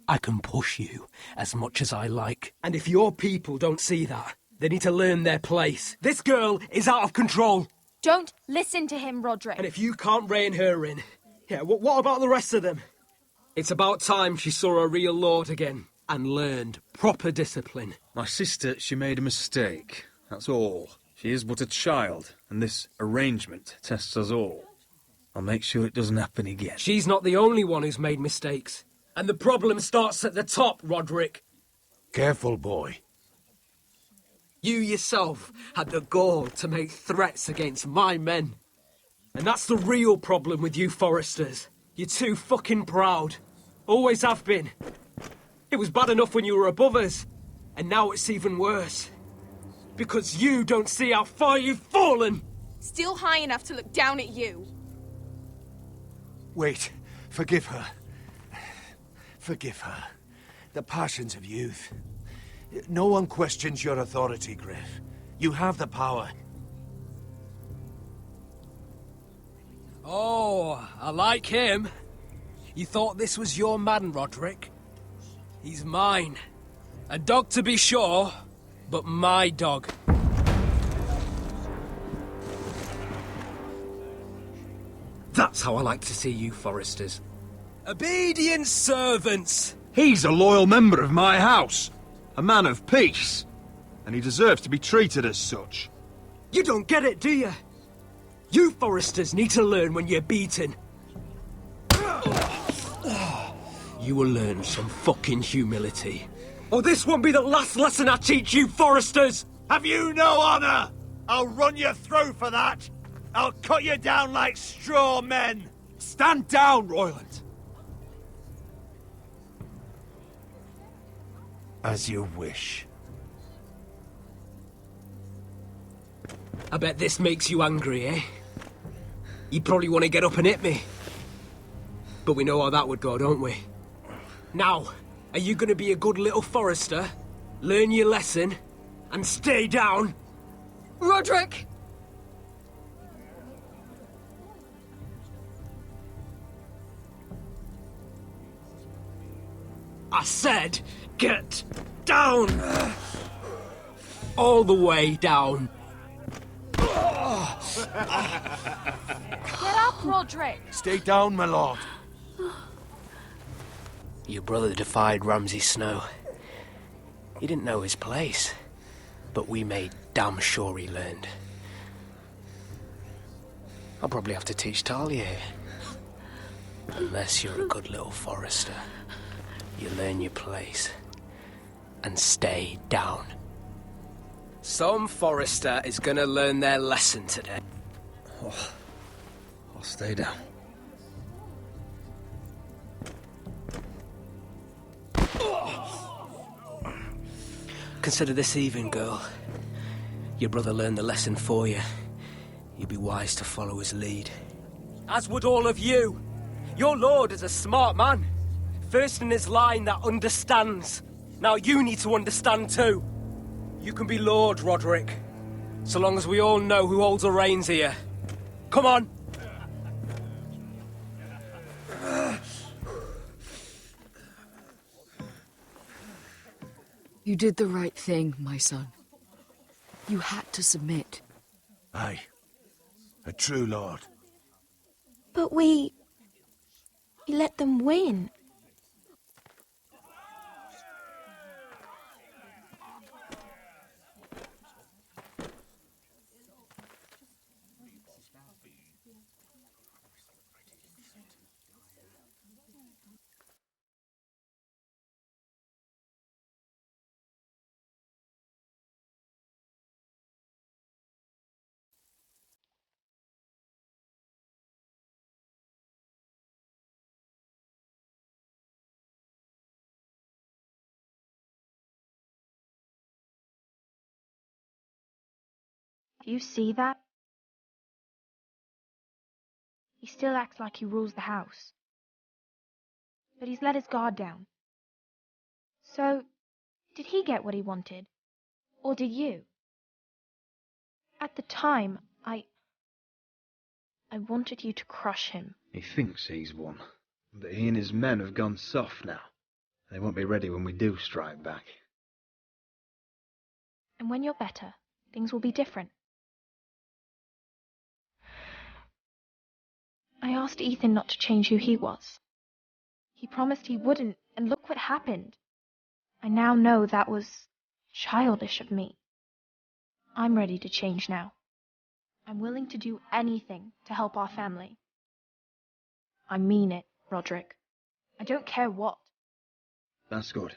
I can push you as much as I like. And if your people don't see that, they need to learn their place. This girl is out of control. Don't listen to him, Roderick. And if you can't rein her in, yeah, what about the rest of them? It's about time she saw a real lord again and learned proper discipline. My sister, she made a mistake. That's all. She is but a child, and this arrangement tests us all. I'll make sure it doesn't happen again. She's not the only one who's made mistakes. And the problem starts at the top, Roderick. Careful, boy. You yourself had the gall to make threats against my men. And that's the real problem with you Foresters. You're too fucking proud. Always have been. It was bad enough when you were above us. And now it's even worse. Because you don't see how far you've fallen. Still high enough to look down at you. Wait. Forgive her. Forgive her. The passions of youth. No one questions your authority, Griff. You have the power. Oh, I like him. You thought this was your man, Roderick? He's mine. A dog to be sure, but my dog. That's how I like to see you, Foresters. Obedient servants! He's a loyal member of my house. A man of peace. And he deserves to be treated as such. You don't get it, do you? You Foresters need to learn when you're beaten. You will learn some fucking humility. Or this won't be the last lesson I teach you, Foresters! Have you no honor? I'll run you through for that. I'll cut you down like straw men. Stand down, Royland. As you wish. I bet this makes you angry, eh? You probably want to get up and hit me. But we know how that would go, don't we? Now, are you going to be a good little Forester, learn your lesson, and stay down? Roderick! I said, get down! All the way down. Get up, Roderick! Stay down, my lord. Your brother defied Ramsay Snow. He didn't know his place, but we made damn sure he learned. I'll probably have to teach Talia here. Unless you're a good little Forester. You learn your place and stay down. Some Forester is gonna learn their lesson today. Oh, I'll stay down. Consider this even, girl. Your brother learned the lesson for you. You'd be wise to follow his lead. As would all of you. Your lord is a smart man. First in his line that understands. Now you need to understand too. You can be Lord, Roderick. So long as we all know who holds the reins here. Come on! You did the right thing, my son. You had to submit. Aye. A true lord. But we let them win. Do you see that? He still acts like he rules the house. But he's let his guard down. So, did he get what he wanted? Or did you? At the time, I wanted you to crush him. He thinks he's won, but he and his men have gone soft now. They won't be ready when we do strike back. And when you're better, things will be different. I asked Ethan not to change who he was. He promised he wouldn't, and look what happened. I now know that was childish of me. I'm ready to change now. I'm willing to do anything to help our family. I mean it, Roderick. I don't care what. That's good.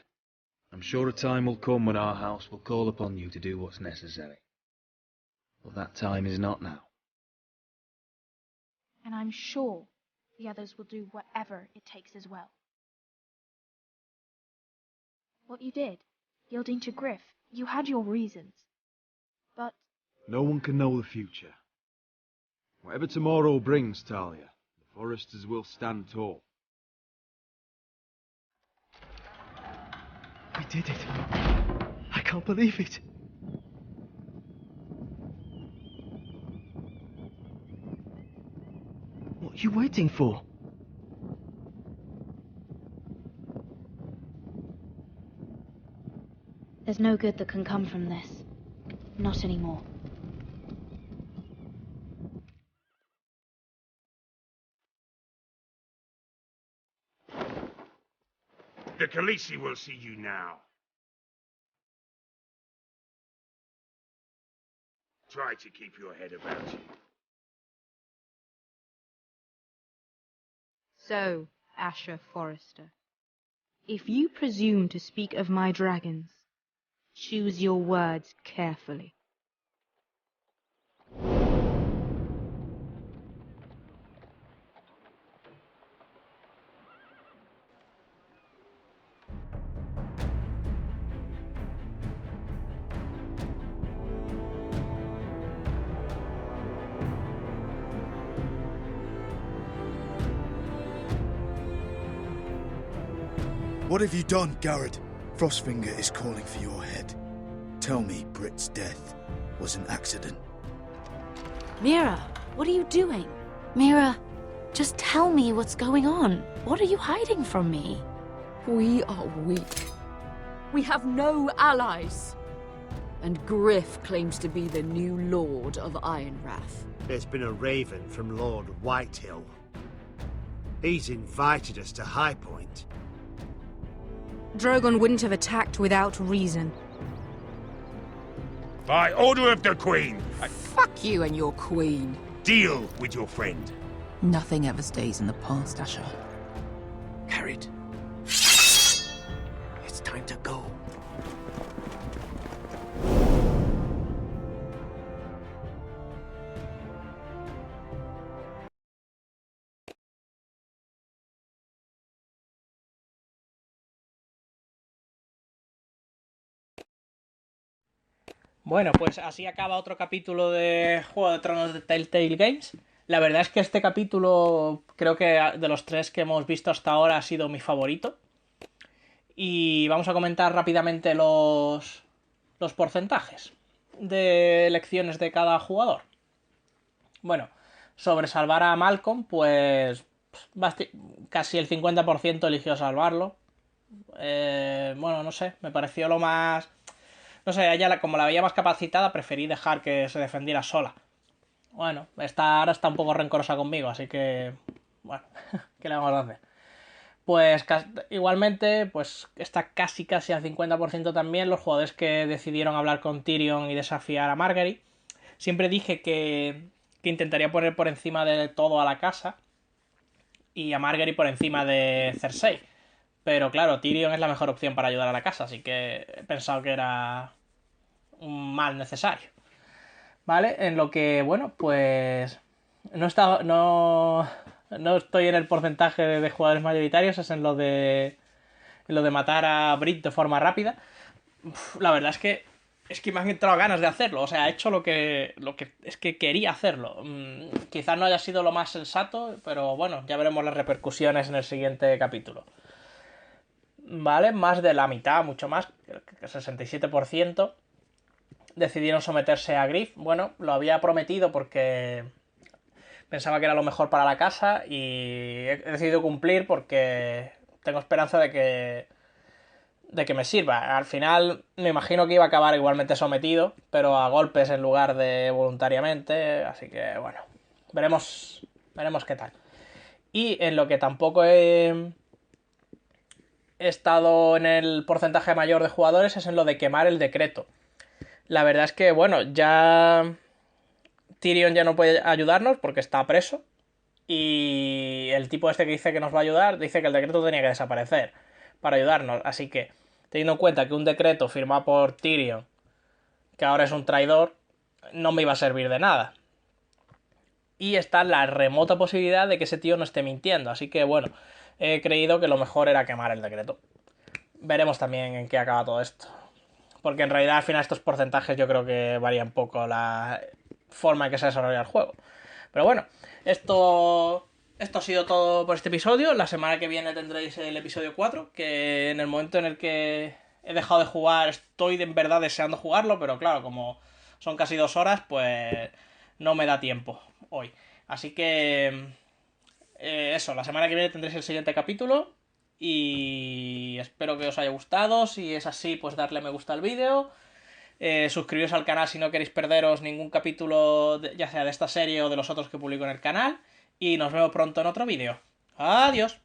I'm sure a time will come when our house will call upon you to do what's necessary. But that time is not now. And I'm sure the others will do whatever it takes as well. What you did, yielding to Griff, you had your reasons. But No one can know the future. Whatever tomorrow brings, Talia, the Foresters will stand tall. We did it. I can't believe it. What are you waiting for? There's no good that can come from this. Not anymore. The Khaleesi will see you now. Try to keep your head about you. So, Asher Forrester, if you presume to speak of my dragons, choose your words carefully. What have you done, Garrett? Frostfinger is calling for your head. Tell me Britt's death was an accident. Mira, what are you doing? Mira, just tell me what's going on. What are you hiding from me? We are weak. We have no allies. And Griff claims to be the new Lord of Ironwrath. There's been a raven from Lord Whitehill. He's invited us to High Point. Drogon wouldn't have attacked without reason. By order of the Queen, Fuck you and your queen. deal with your friend. Nothing ever stays in the past, Asher. Carried. It's time to go. Bueno, pues así acaba otro capítulo de Juego de Tronos de Telltale Games. La verdad es que este capítulo, creo que de los 3 que hemos visto hasta ahora, ha sido mi favorito. Y vamos a comentar rápidamente los porcentajes de elecciones de cada jugador. Bueno, sobre salvar a Malcolm, pues casi el 50% eligió salvarlo. Bueno, no sé, me pareció lo más... No sé, ella como la veía más capacitada, preferí dejar que se defendiera sola. Bueno, ahora está un poco rencorosa conmigo, así que... Bueno, ¿qué le vamos a hacer? Pues igualmente, pues está casi al 50% también los jugadores que decidieron hablar con Tyrion y desafiar a Margaery. Siempre dije que intentaría poner por encima de todo a la casa y a Margaery por encima de Cersei. Pero claro, Tyrion es la mejor opción para ayudar a la casa, así que he pensado que era un mal necesario. ¿Vale? En lo que, bueno, pues no estoy en el porcentaje de jugadores mayoritarios, es en lo de matar a Britt de forma rápida. La verdad es que me han entrado ganas de hacerlo, o sea, he hecho lo que es que quería hacerlo. Quizás no haya sido lo más sensato, pero bueno, ya veremos las repercusiones en el siguiente capítulo. ¿Vale? Más de la mitad, mucho más, que 67%, decidieron someterse a Griff. Bueno, lo había prometido porque pensaba que era lo mejor para la casa y he decidido cumplir porque tengo esperanza de que me sirva. Al final me imagino que iba a acabar igualmente sometido, pero a golpes en lugar de voluntariamente, así que bueno, veremos qué tal. Y en lo que tampoco he estado en el porcentaje mayor de jugadores es en lo de quemar el decreto. La verdad es que, bueno, ya Tyrion ya no puede ayudarnos porque está preso y el tipo este que dice que nos va a ayudar dice que el decreto tenía que desaparecer para ayudarnos, así que teniendo en cuenta que un decreto firmado por Tyrion, que ahora es un traidor, no me iba a servir de nada. Y está la remota posibilidad de que ese tío no esté mintiendo, así que bueno, he creído que lo mejor era quemar el decreto. Veremos también en qué acaba todo esto. Porque en realidad al final estos porcentajes yo creo que varían poco la forma en que se desarrolla el juego. Pero bueno, esto ha sido todo por este episodio. La semana que viene tendréis el episodio 4, que en el momento en el que he dejado de jugar estoy en verdad deseando jugarlo, pero claro, como son casi 2 horas, pues no me da tiempo hoy. Así que eso, la semana que viene tendréis el siguiente capítulo y espero que os haya gustado. Si es así, pues darle a me gusta al vídeo. Suscribiros al canal si no queréis perderos ningún capítulo, ya sea de esta serie o de los otros que publico en el canal. Y nos vemos pronto en otro vídeo. ¡Adiós!